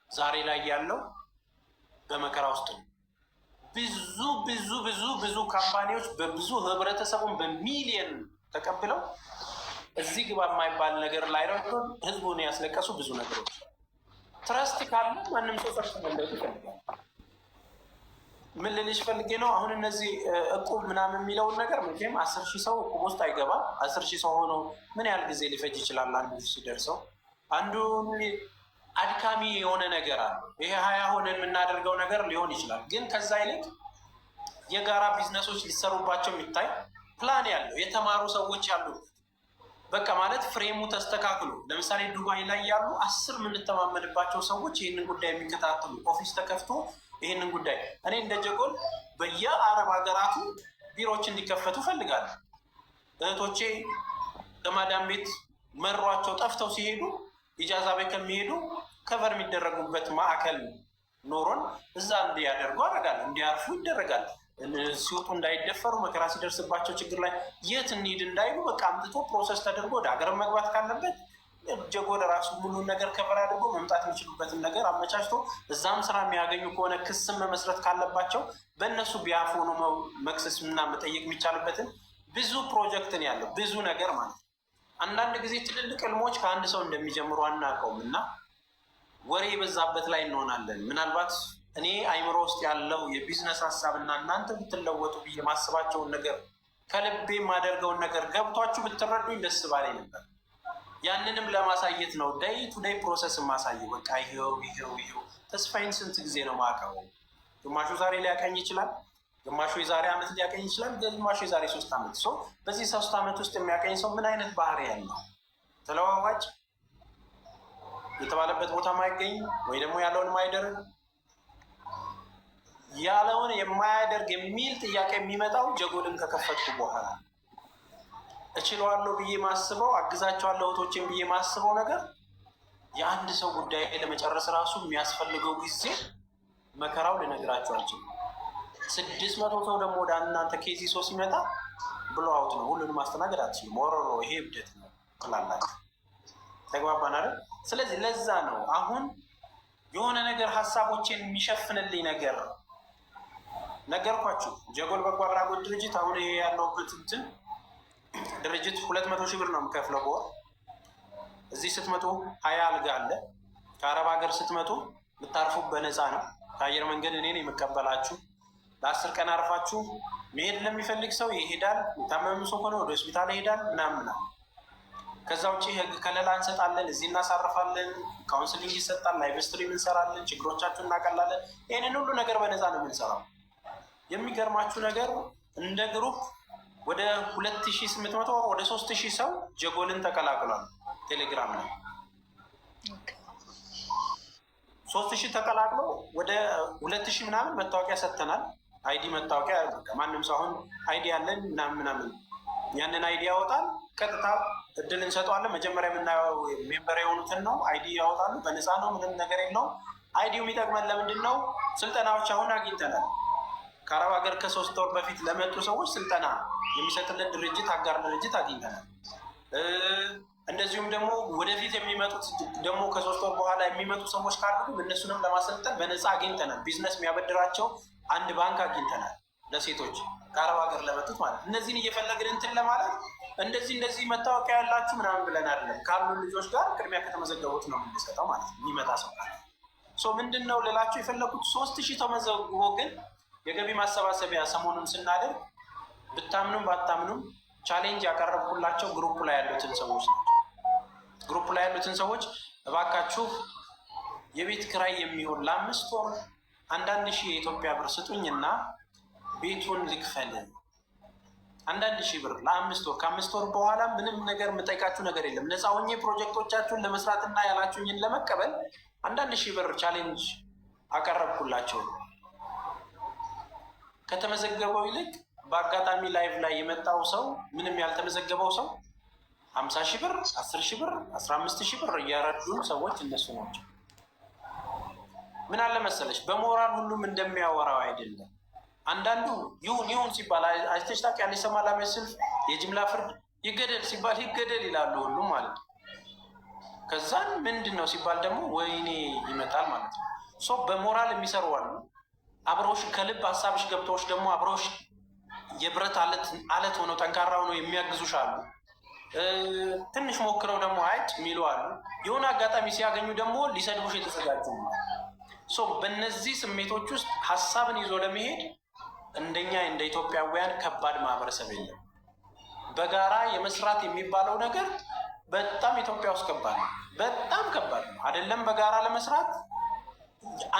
Speaker 1: ዛሬ ላይ ያለው በመከራ ውስጥ ነው። ብዙ ብዙ ብዙ ብዙ ካምፓኒዎች በብዙ ህብረተሰቡን በሚሊየን ተቀብለው እዚህ ግባ የማይባል ነገር ላይ ረዶ ህዝቡን ያስለቀሱ ብዙ ነገሮች። ትረስት ካለ ማንም ሰው ሰርቶ መለወጥ ይፈልጋል። ምን ልልሽ ፈልጌ ነው፣ አሁን እነዚህ እቁብ ምናምን የሚለውን ነገር መቼም 10,000 ሰው እቁብ ውስጥ አይገባም። 10,000 ሰው ሆኖ ምን ያህል ጊዜ ሊፈጅ ይችላል? አንዱ ሲደርሰው አንዱ አድካሚ የሆነ ነገር አለ። ይሄ 20 ሆነን የምናደርገው ነገር ሊሆን ይችላል። ግን ከዛ ይልቅ የጋራ ቢዝነሶች ሊሰሩባቸው የሚታይ ፕላን ያለው የተማሩ ሰዎች ያሉ በቃ ማለት ፍሬሙ ተስተካክሎ ለምሳሌ ዱባይ ላይ ያሉ 10 የምንተማመንባቸው ሰዎች ይህንን ጉዳይ የሚከታተሉ ኦፊስ ተከፍቶ ይህንን ጉዳይ እኔ እንደ ጀጎል በየአረብ ሀገራቱ ቢሮዎች እንዲከፈቱ ፈልጋለሁ። እህቶቼ ከማዳም ቤት መሯቸው ጠፍተው ሲሄዱ ኢጃዛ ቤት ከሚሄዱ ከቨር የሚደረጉበት ማዕከል ኖሮን እዛ እንዲያደርጉ አደርጋለሁ። እንዲያርፉ ይደረጋል። ሲወጡ እንዳይደፈሩ፣ መከራ ሲደርስባቸው ችግር ላይ የት እንሂድ እንዳይሉ በቃ አምጥቶ ፕሮሰስ ተደርጎ ወደ ሀገር መግባት ካለበት ጀጎል ራሱ ሙሉን ነገር ከቨር አድርጎ መምጣት የሚችሉበትን ነገር አመቻችቶ እዛም ስራ የሚያገኙ ከሆነ ክስም መመስረት ካለባቸው በእነሱ ቢያፍ ሆኖ መክሰስ እና መጠየቅ የሚቻልበትን ብዙ ፕሮጀክትን ያለው ብዙ ነገር ማለት ነው። አንዳንድ ጊዜ ትልልቅ ህልሞች ከአንድ ሰው እንደሚጀምሩ አናውቀውም እና ወሬ የበዛበት ላይ እንሆናለን። ምናልባት እኔ አይምሮ ውስጥ ያለው የቢዝነስ ሀሳብ እና እናንተ ብትለወጡ ብዬ ማስባቸውን ነገር ከልቤ የማደርገውን ነገር ገብቷችሁ ብትረዱኝ ደስ ባለኝ ነበር። ያንንም ለማሳየት ነው ዴይ ቱ ዴይ ፕሮሰስ ማሳየው። በቃ ይሄው ተስፋዬን ስንት ጊዜ ነው ማቀው? ግማሹ ዛሬ ሊያቀኝ ይችላል፣ ግማሹ የዛሬ ዓመት ሊያቀኝ ይችላል፣ ግማሹ የዛሬ 3 ዓመት። በዚህ 3 ዓመት ውስጥ የሚያቀኝ ሰው ምን አይነት ባህሪ ያለው ተለዋዋጭ የተባለበት ቦታ ማይገኝ ወይ ደግሞ ያለውን ማይደርግ ያለውን የማያደርግ የሚል ጥያቄ የሚመጣው ጀጎልን ከከፈትኩ በኋላ እችለዋለሁ ብዬ ማስበው አግዛቸዋለሁ እህቶቼን ብዬ ማስበው ነገር የአንድ ሰው ጉዳይ ለመጨረስ ራሱ የሚያስፈልገው ጊዜ መከራው ልነግራቸው አልችልም። 600 ሰው ደግሞ ወደ እናንተ ኬዚ ሰው ሲመጣ ብሎ አውት ነው። ሁሉንም ማስተናገድ አትችልም። ወሮሮ ይሄ እብደት ነው ትላላችሁ። ተግባባን አይደል? ስለዚህ ለዛ ነው አሁን የሆነ ነገር ሀሳቦችን የሚሸፍንልኝ ነገር ነገርኳችሁ። ጀጎል በጎ አድራጎት ድርጅት አሁን ይሄ ያለውበት እንትን ድርጅት 200 ሺህ ብር ነው የምከፍለው በወር። እዚህ ስትመጡ 20 አልጋ አለ። ከአረብ ሀገር ስትመጡ የምታርፉ በነፃ ነው። ከአየር መንገድ እኔን የምቀበላችሁ ለ10 ቀን አርፋችሁ መሄድ ለሚፈልግ ሰው ይሄዳል። የታመመ ሰው ከሆነ ወደ ሆስፒታል ይሄዳል ምናምን። ከዛ ውጭ ህግ ከለላ እንሰጣለን። እዚህ እናሳርፋለን። ካውንስሊንግ ይሰጣል። ላይቭ ስትሪም እንሰራለን። ችግሮቻችሁን እናቀላለን። ይህንን ሁሉ ነገር በነፃ ነው የምንሰራው። የሚገርማችሁ ነገር እንደ ግሩፕ ወደ 2800 ወደ 3000 ሰው ጀጎልን ተቀላቅሏል። ቴሌግራም ላይ 3000 ተቀላቅሎ ወደ 2000 ምናምን መታወቂያ ሰጥተናል። አይዲ መታወቂያ ማንም ሰው አሁን አይዲ ያለን ምናምን ያንን አይዲ ያወጣል። ቀጥታ እድል እንሰጠዋለን። መጀመሪያ የምናየው ሜምበር የሆኑትን ነው። አይዲ ያወጣሉ። በነፃ ነው፣ ምንም ነገር የለውም። አይዲው የሚጠቅመን ለምንድን ነው? ስልጠናዎች አሁን አግኝተናል። ከአረብ ሀገር ከ3 ወር በፊት ለመጡ ሰዎች ስልጠና የሚሰጥልን ድርጅት አጋር ድርጅት አግኝተናል። እንደዚሁም ደግሞ ወደፊት የሚመጡት ደግሞ ከ3 ወር በኋላ የሚመጡ ሰዎች ካሉ እነሱንም ለማሰልጠን በነፃ አግኝተናል። ቢዝነስ የሚያበድራቸው አንድ ባንክ አግኝተናል፣ ለሴቶች ከአረብ ሀገር ለመጡት ማለት ነው። እነዚህን እየፈለግን እንትን ለማለት እንደዚህ መታወቂያ ያላችሁ ምናምን ብለን አይደለም። ካሉ ልጆች ጋር ቅድሚያ ከተመዘገቡት ነው የምንሰጠው ማለት ነው። የሚመጣ ሰው ምንድን ነው ልላችሁ የፈለጉት 3000 ተመዘግቦ ግን የገቢ ማሰባሰቢያ ሰሞኑን ስናደርግ ብታምኑም ባታምኑም ቻሌንጅ ያቀረብኩላቸው ግሩፕ ላይ ያሉትን ሰዎች ናቸው። ግሩፕ ላይ ያሉትን ሰዎች እባካችሁ የቤት ክራይ የሚሆን ለ5 ወር 1000 የኢትዮጵያ ብር ስጡኝና ቤቱን ልክፈል። 1000 ብር ለ5 ወር። ከ5 ወር በኋላ ምንም ነገር የምጠይቃችሁ ነገር የለም። ነፃ ሆኜ ፕሮጀክቶቻችሁን ለመስራትና ያላችሁኝን ለመቀበል 1000 ብር ቻሌንጅ አቀረብኩላቸው። ከተመዘገበው ይልቅ በአጋጣሚ ላይቭ ላይ የመጣው ሰው ምንም ያልተመዘገበው ሰው 50,000 ብር፣ 10,000 ብር፣ 15,000 ብር እያረዱን ሰዎች እነሱ ናቸው። ምን አለ መሰለች፣ በሞራል ሁሉም እንደሚያወራው አይደለም። አንዳንዱ ይሁን ሲባል አይተሽ ታውቂያለሽ። ሰማላ መስል የጅምላ ፍርድ ይገደል ሲባል ይገደል ይላሉ ሁሉም ማለት ነው። ከዛን ምንድን ነው ሲባል ደግሞ ወይኔ ይመጣል ማለት ነው። በሞራል የሚሰሩ አሉ። አብረውሽ ከልብ ሀሳብሽ ገብተውሽ ደግሞ አብረውሽ የብረት አለት ሆነው ጠንካራ ሆነው የሚያግዙሽ አሉ። ትንሽ ሞክረው ደግሞ አይጭ የሚሉ አሉ። የሆነ አጋጣሚ ሲያገኙ ደግሞ ሊሰድቡሽ የተዘጋጁ። በእነዚህ ስሜቶች ውስጥ ሀሳብን ይዞ ለመሄድ እንደኛ እንደ ኢትዮጵያውያን ከባድ ማህበረሰብ የለም። በጋራ የመስራት የሚባለው ነገር በጣም ኢትዮጵያ ውስጥ ከባድ ነው። በጣም ከባድ ነው። አይደለም በጋራ ለመስራት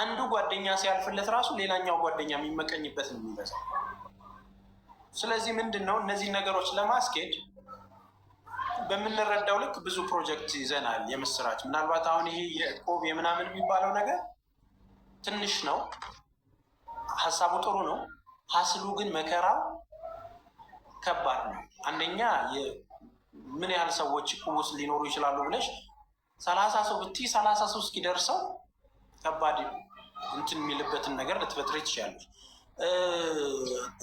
Speaker 1: አንዱ ጓደኛ ሲያልፍለት ራሱ ሌላኛው ጓደኛ የሚመቀኝበት ነው የሚበዛው። ስለዚህ ምንድን ነው እነዚህ ነገሮች ለማስኬድ በምንረዳው ልክ ብዙ ፕሮጀክት ይዘናል። የምስራች ምናልባት አሁን ይሄ የቆብ የምናምን የሚባለው ነገር ትንሽ ነው። ሀሳቡ ጥሩ ነው። ሀስሉ ግን መከራው ከባድ ነው። አንደኛ ምን ያህል ሰዎች ቁሙስ ሊኖሩ ይችላሉ ብለሽ 30 ሰው ብትይ 30 ሰው እስኪደርሰው ከባድ እንትን የሚልበትን ነገር ልትፈጥሪ ትችላለች።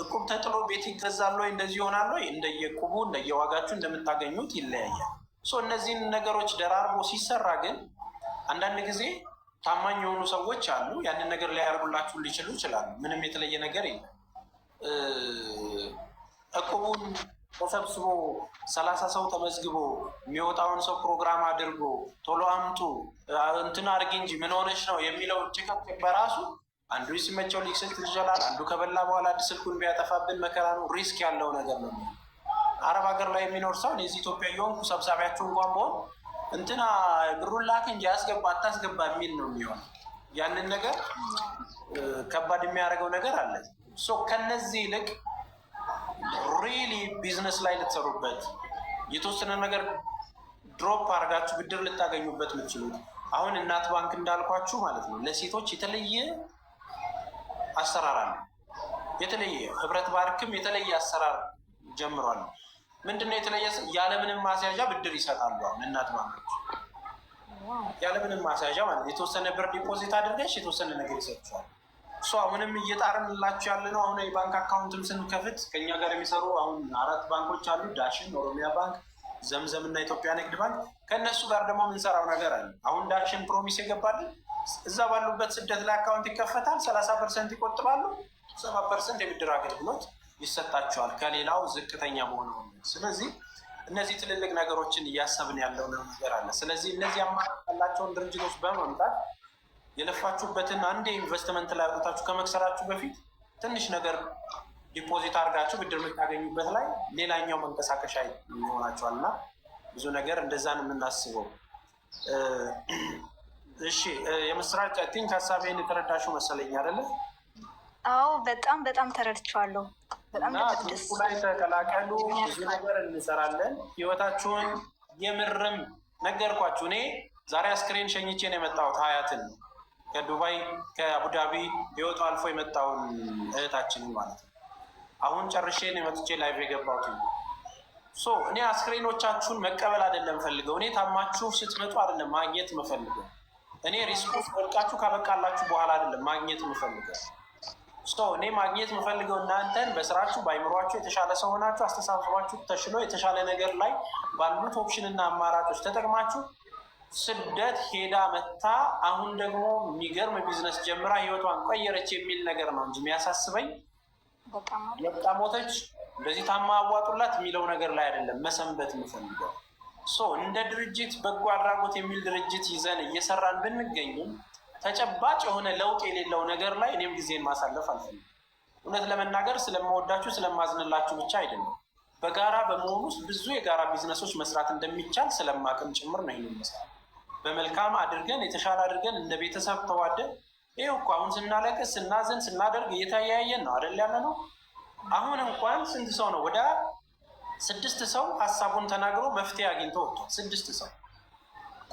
Speaker 1: እቁብ ተጥሎ ቤት ይገዛል ወይ እንደዚህ ይሆናል ወይ? እንደየቁቡ እንደየዋጋችሁ እንደምታገኙት ይለያያል። እነዚህን ነገሮች ደራርቦ ሲሰራ ግን አንዳንድ ጊዜ ታማኝ የሆኑ ሰዎች አሉ። ያንን ነገር ሊያደርጉላችሁ ሊችሉ ይችላሉ። ምንም የተለየ ነገር የለም። እቁቡን ተሰብስቦ 30 ሰው ተመዝግቦ የሚወጣውን ሰው ፕሮግራም አድርጎ ቶሎ አምጡ እንትን አድርጊ እንጂ ምን ሆነች ነው የሚለው ጭቅጭቅ በራሱ አንዱ ሲመቸው ሊክስት ይችላል። አንዱ ከበላ በኋላ ስልኩን ቢያጠፋብን መከራ ነው። ሪስክ ያለው ነገር ነው። አረብ ሀገር ላይ የሚኖር ሰው እዚህ ኢትዮጵያ የሆንኩ ሰብሳቢያችሁ እንኳን በሆን እንትና ብሩን ላክ እንጂ አስገባ አታስገባ የሚል ነው የሚሆነው። ያንን ነገር ከባድ የሚያደርገው ነገር አለ። ከነዚህ ይልቅ ሪሊ ቢዝነስ ላይ ልትሰሩበት የተወሰነ ነገር ድሮፕ አድርጋችሁ ብድር ልታገኙበት የምትችሉት አሁን እናት ባንክ እንዳልኳችሁ ማለት ነው ለሴቶች የተለየ አሰራር አለ። የተለየ ህብረት ባንክም የተለየ አሰራር ጀምሯል። ምንድነው የተለየ? ያለምንም ማስያዣ ብድር ይሰጣሉ። አሁን እናት ባንኮች ያለምንም ማስያዣ ማለት የተወሰነ ብር ዲፖዚት አድርገሽ የተወሰነ ነገር ይሰጥሻል። እሱ አሁንም እየጣርንላችሁ ያለ ነው። አሁን የባንክ አካውንትም ስንከፍት ከኛ ጋር የሚሰሩ አሁን 4 ባንኮች አሉ። ዳሽን፣ ኦሮሚያ ባንክ፣ ዘምዘም እና ኢትዮጵያ ንግድ ባንክ። ከእነሱ ጋር ደግሞ የምንሰራው ነገር አለ። አሁን ዳሽን ፕሮሚስ የገባልን እዛ ባሉበት ስደት ላይ አካውንት ይከፈታል። 30% ይቆጥባሉ፣ 7% የብድር አገልግሎት ይሰጣቸዋል ከሌላው ዝቅተኛ በሆነው። ስለዚህ እነዚህ ትልልቅ ነገሮችን እያሰብን ያለው ነገር አለ። ስለዚህ እነዚህ አማራጭ ያላቸውን ድርጅቶች በመምጣት የለፋችሁበትን አንድ ኢንቨስትመንት ላይ አውጥታችሁ ከመክሰራችሁ በፊት ትንሽ ነገር ዲፖዚት አድርጋችሁ ብድር የምታገኙበት ላይ ሌላኛው መንቀሳቀሻ ይሆናችኋል እና ብዙ ነገር እንደዛ ነው የምናስበው። እሺ የምስራች ቲንክ ሀሳቤን የተረዳሽው መሰለኝ አይደለ?
Speaker 3: አዎ በጣም ተረድቼዋለሁ። በጣም ደስ
Speaker 1: ላይ ተቀላቀሉ። ብዙ ነገር እንሰራለን። ህይወታችሁን የምርም ነገርኳችሁ። እኔ ዛሬ አስክሬን ሸኝቼ ነው የመጣሁት ሀያትን ከዱባይ ከአቡዳቢ ህይወቱ አልፎ የመጣውን እህታችንን ማለት ነው። አሁን ጨርሼ ነው የመጥቼ ላይቭ የገባሁት። እኔ አስክሬኖቻችሁን መቀበል አይደለም ፈልገው፣ እኔ ታማችሁ ስትመጡ አይደለም ማግኘት የምፈልገው። እኔ ሪስኩ ወድቃችሁ ካበቃላችሁ በኋላ አይደለም ማግኘት የምፈልገው። እኔ ማግኘት የምፈልገው እናንተን በስራችሁ በአይምሯችሁ የተሻለ ሰው ሆናችሁ አስተሳሰባችሁ ተሽሎ የተሻለ ነገር ላይ ባሉት ኦፕሽንና አማራጮች ተጠቅማችሁ ስደት ሄዳ መታ አሁን ደግሞ የሚገርም ቢዝነስ ጀምራ ህይወቷን ቀየረች የሚል ነገር ነው እንጂ የሚያሳስበኝ በቃ ሞተች እንደዚህ ታማ አዋጡላት የሚለው ነገር ላይ አይደለም መሰንበት የምፈልገው። እንደ ድርጅት በጎ አድራጎት የሚል ድርጅት ይዘን እየሰራን ብንገኝም ተጨባጭ የሆነ ለውጥ የሌለው ነገር ላይ እኔም ጊዜን ማሳለፍ አልፈልግም። እውነት ለመናገር ስለምወዳችሁ ስለማዝንላችሁ ብቻ አይደለም፣ በጋራ በመሆኑ ውስጥ ብዙ የጋራ ቢዝነሶች መስራት እንደሚቻል ስለማቅም ጭምር ነው። ይህን መስራት በመልካም አድርገን የተሻለ አድርገን እንደ ቤተሰብ ተዋደን ይኸው እኮ አሁን ስናለቅስ ስናዘን ስናደርግ እየተያየን ነው አይደል ያለ ነው። አሁን እንኳን ስንት ሰው ነው? ወደ 6 ሰው ሀሳቡን ተናግሮ መፍትሄ አግኝቶ ወጥቷል። 6 ሰው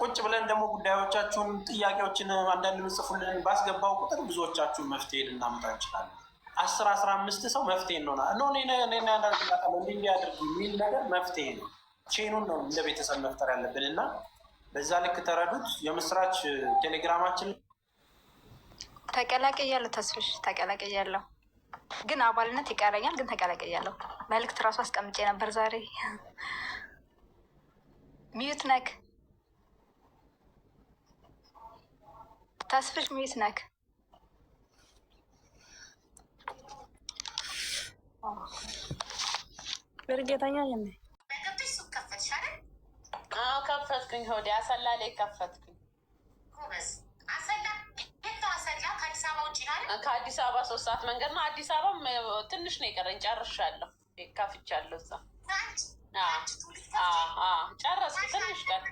Speaker 1: ቁጭ ብለን ደግሞ ጉዳዮቻችሁን ጥያቄዎችን አንዳንድ ምጽፉልን ባስገባው ቁጥር ብዙዎቻችሁን መፍትሄ ልናመጣ እንችላለን። 10-15 ሰው መፍትሄ እንሆና እንዲያደርግ የሚል ነገር መፍትሄ ነው። ቼኑን ነው እንደ ቤተሰብ መፍጠር ያለብን እና በዛ ልክ ተረዱት። የምስራች ቴሌግራማችን
Speaker 3: ተቀላቀያለሁ። ተስፍሽ ተቀላቀያለሁ፣ ግን አባልነት ይቀረኛል። ግን ተቀላቀያለሁ። መልዕክት እራሱ አስቀምጬ ነበር ዛሬ። ሚዩት ነክ ተስፍሽ፣ ሚዩት ነክ።
Speaker 2: በእርግጠኛ
Speaker 4: ከፈትኩኝ። ሆዴ አሰላ ላይ ከፈትኩኝ። ከአዲስ አበባ 3 ሰዓት መንገድ ነው። አዲስ አበባ ትንሽ ነው የቀረኝ። ጨርሻለሁ፣ ካፍቻለሁ። እዛ ጨረስኩ። ትንሽ ቀን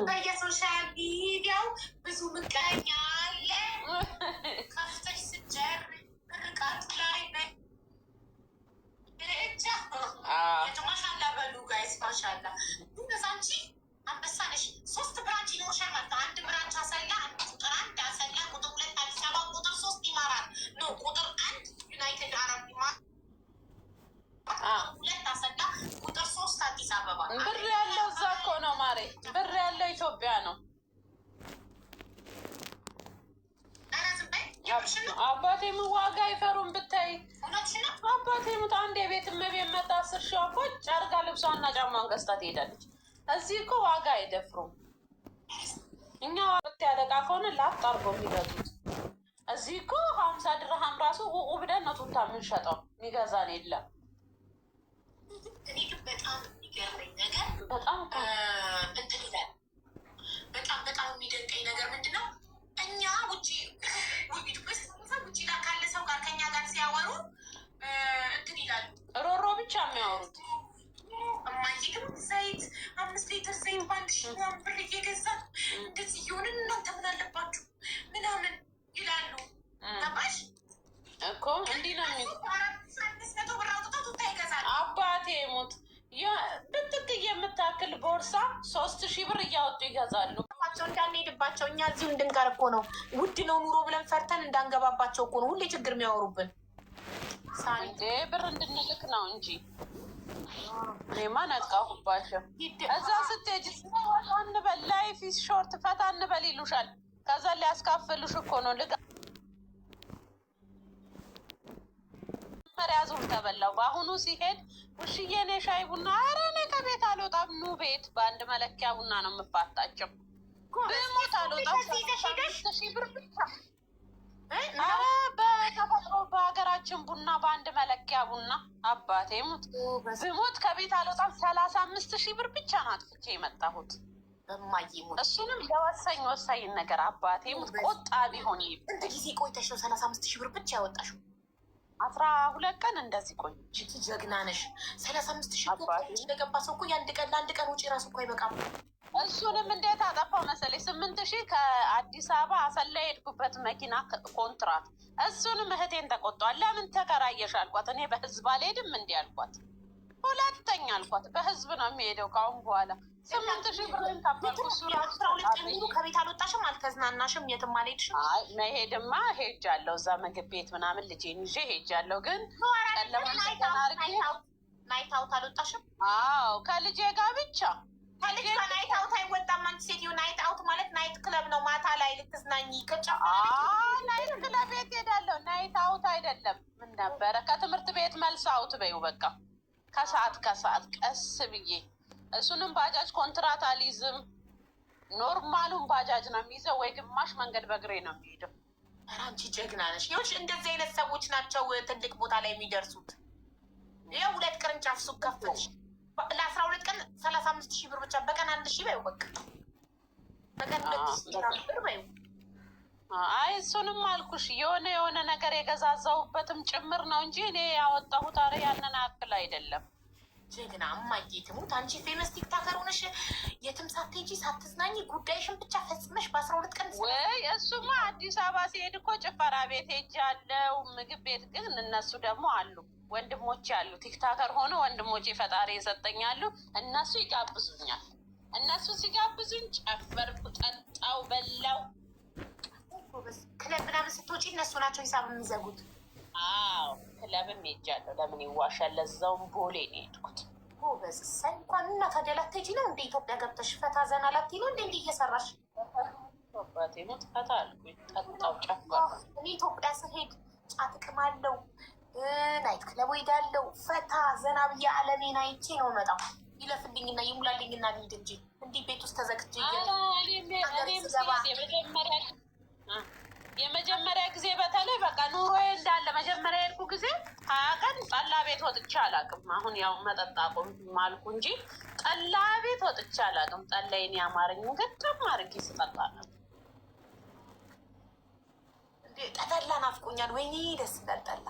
Speaker 5: በየሶሻል ሚዲያው ብዙ ምቀኛ አለ። ከፍተሽ ስትጀምሪ ርቃት ላይ ብቻ ማሻላ በሉ ጋይስ ማሻላ። እነዛንቺ አንበሳ ነሽ። 3 ብራንች ይኖርሻል ማለት ነው። 1 ብራንች አሰላ፣ ቁጥር 1 አሰላ፣ ቁጥር 2 አዲስ አበባ፣ ቁጥር 3 ይማራል ነው። ቁጥር 1 ዩናይትድ አረብ ኢማራት፣ 2 አሰላ፣ ቁጥር 3 አዲስ አበባ።
Speaker 4: ብር ያለው እዛ እኮ ነው ማሬ፣ ብር ያለው ኢትዮጵያ ነው። አባቴ ምን ዋጋ አይፈሩም ብታይ። አባቴ ሙት አንድ የቤት እመቤት መጣ 10 ሺህ አቦች አርጋ ልብሷና ጫማን ገዝታ ትሄዳለች። እዚህ እኮ ዋጋ አይደፍሩም። እኛ ዋጋ ያለቃ ከሆነ ላጥ አርጎ የሚገዙት። እዚህ እኮ 50 ድርሃም ራሱ ውቁ ብለን ነው ቱታ የምንሸጠው። የሚገዛን የለም።
Speaker 5: እኔ ግን በጣም የሚገርመኝ ነገር
Speaker 4: በጣም
Speaker 5: እንትን ይላል። በጣም የሚደንቀኝ ነገር ምንድን ነው? እኛ ውጭ ውጭ ጋር ካለ ሰው ጋር ከኛ ጋር ሲያወሩ እንትን ይላሉ።
Speaker 4: ሮሮ ብቻ የሚያወሩት
Speaker 5: እማዬ ግን ዘይት 5 ሊትር ዘይት በ1 ሺህ ብር እየገዛ እንደዚህ እየሆንን እናንተ ምን አለባችሁ ምናምን ይላሉ።
Speaker 4: እንዲህ ነው አባቴ ሞት ብትክ የምታክል ቦርሳ 3000 ብር እያወጡ ይገዛሉ።
Speaker 5: እንዳንሄድባቸው እኛ እዚሁ እንድንቀር እኮ ነው። ውድ ነው ኑሮ ብለን ፈርተን እንዳንገባባቸው እኮ ነው ሁሌ ችግር የሚያወሩብን።
Speaker 4: እንዴ ብር እንድንልክ ነው እንጂ እኔማ ነቃሁባቸው። እዛ ስትሄጂ ወጣ እንበል ላይፍ ኢዝ ሾርት ፈታ እንበል ይሉሻል። ከዛ ሊያስካፍሉሽ እኮ ነው። መሪያ ዙር ተበላው። በአሁኑ ሲሄድ ውሽዬ እኔ ሻይ ቡና፣ ኧረ እኔ ከቤት አልወጣም ኑ ቤት በአንድ መለኪያ ቡና ነው የምፋታቸው። ብሞት አልወጣም። 5,000 ብር ብቻ። ኧረ በተፈጥሮ በሀገራችን ቡና በአንድ መለኪያ ቡና አባቴ ሙት ብሞት ከቤት አልወጣም። 35,000 ብር ብቻ ናት ፍቼ የመጣሁት። እሱንም ለወሳኝ ወሳኝ ነገር አባቴ ሙት ቆጣቢ ሆን
Speaker 5: እንት ጊዜ ቆይተሽ ነው 35,000 ብር ብቻ ያወጣሽው?
Speaker 4: 12 ቀን እንደዚህ ቆይች።
Speaker 5: ጀግና ነሽ። 35,000 ለገባ ሰው እኮ የአንድ ቀን ለአንድ ቀን ውጪ ራሱ እኮ አይበቃም።
Speaker 4: እሱንም እንዴት አጠፋው መሰለኝ 8,000 ከአዲስ አበባ አሰላ የሄድኩበት መኪና ኮንትራት። እሱንም እህቴን ተቆጧል። ለምን ተከራየሽ አልኳት። እኔ በህዝብ አልሄድም እንዲህ አልኳት። ሁለተኛ አልኳት በህዝብ ነው የሚሄደው ካሁን በኋላ 8,000 ብር ከፈልኩ።
Speaker 5: 12 ቀን ሙሉ ከቤት አልወጣሽም? አልተዝናናሽም? የትም አልሄድሽም?
Speaker 4: መሄድማ ሄጃለሁ። እዛ ምግብ ቤት ምናምን ልጄን ይዤ ሄጃለሁ። ግን
Speaker 5: ናይት አውት አልወጣሽም?
Speaker 4: አዎ ከልጄ ጋር ብቻ።
Speaker 5: ከልጅ ጋር ናይት አውት አይወጣም። አንቺ ሴትዮ ናይት አውት ማለት ናይት ክለብ ነው። ማታ ላይ ልትዝናኝ
Speaker 4: ናይት ክለብ ቤት ሄዳለሁ። ናይት አውት አይደለም። ምን ነበረ ከትምህርት ቤት መልስ አውት በይው በቃ ከሰዓት ቀስ ብዬ። እሱንም ባጃጅ ኮንትራት አልይዝም። ኖርማሉን ባጃጅ ነው የሚይዘው፣ ወይ ግማሽ መንገድ በእግሬ ነው የሚሄደው።
Speaker 5: ኧረ አንቺ ጀግና ነሽ። ይኸውልሽ እንደዚህ አይነት ሰዎች ናቸው ትልቅ ቦታ ላይ የሚደርሱት። ይኸው 2 ቅርንጫፍ ሱቅ ከፈትሽ ለ12 ቀን 35,000 ብር ብቻ። በቀን 1,000 በይው በቃ በቀን 2,000 ብር በይው።
Speaker 4: አይ እሱንም አልኩሽ የሆነ ነገር የገዛዛውበትም ጭምር ነው እንጂ እኔ ያወጣሁት አረ ያንን አክል አይደለም።
Speaker 5: ጀግና እማዬ ትሙት። አንቺ ፌመስ ቲክታከር ሆነሽ የትም ሳትሄጂ ሳትዝናኝ ጉዳይሽን ብቻ ፈጽመሽ በ12 ቀን
Speaker 4: ወይ? እሱማ አዲስ አበባ ሲሄድ እኮ ጭፈራ ቤት ሄጃለሁ፣ ምግብ ቤት። ግን እነሱ ደግሞ አሉ ወንድሞች አሉ ቲክታከር ሆኖ ወንድሞች ፈጣሪ የሰጠኛሉ። እነሱ ይጋብዙኛል። እነሱ ሲጋብዙኝ ጨፈርኩ፣ ጠጣው፣ በላው።
Speaker 5: ክለብ ምናምን ስትወጪ እነሱ ናቸው ሂሳብ የሚዘጉት።
Speaker 4: አዎ ክለብም ሄጃለሁ። ለምን ይዋሻል? ለዛውም ቦሌ ነው የሄድኩት።
Speaker 5: ጎበዝ እሰይ። እንኳን እና ታዲያ ላትሄጂ ነው እንደ ኢትዮጵያ ገብተሽ ፈታ ዘና ላትሄጂ ነው እንደ እንዲህ እየሰራሽ?
Speaker 4: አባቴ ሞት ፈታ አልኩኝ፣ ጠጣው፣ ጨፈርኩ።
Speaker 5: እኔ ኢትዮጵያ ስሄድ ጫት እቅማለሁ፣ ናይት ክለብ ሄዳለሁ፣ ፈታ ዘና ብዬ አለሜን አይቼ ነው መጣው። ይለፍልኝና ይሙላልኝና ልሂድ እንጂ እንዲህ ቤት ውስጥ ተዘግቼ
Speaker 4: የመጀመሪያ ጊዜ በተለይ በቃ ኑሮዬ እንዳለ መጀመሪያ የሄድኩ ጊዜ 20 ቀን ጠላ ቤት ወጥቼ አላውቅም። አሁን ያው መጠጥ አቆምኩ አልኩ እንጂ ጠላ ቤት ወጥቼ አላውቅም። ጠላዬን ያማረኝ ገደም አድርጌ ስጠጣ ነው።
Speaker 5: ጠላ ናፍቆኛል። ወይኔ ደስ ይላል ጠላ።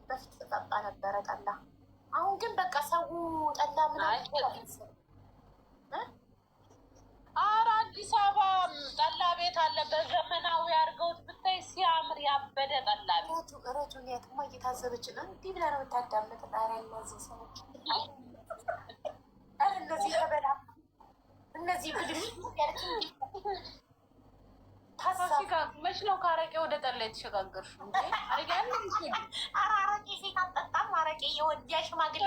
Speaker 5: በፊት ጠጣ ነበረ ጠላ። አሁን ግን በቃ ሰው ጠላ ምናምን
Speaker 4: ኧረ አዲስ አበባ ጠላ ቤት አለ በዘመናዊ አድርገውት ብታይ ሲያምር ያበደ ጠላ ቤት።
Speaker 5: ረጁን የትማ እየታዘበች ነው እንዲህ ብላ ነው የምታዳምጥ። ጣሪያ እነዚህ ሰዎች እነዚህ ተበላ እነዚህ ብድሚ
Speaker 4: መች ነው ከአረቄ ወደ ጠላ የተሸጋገርሽ?
Speaker 5: አረቄ ሴት አጠጣም። አረቄ የወዲያ ሽማግሌ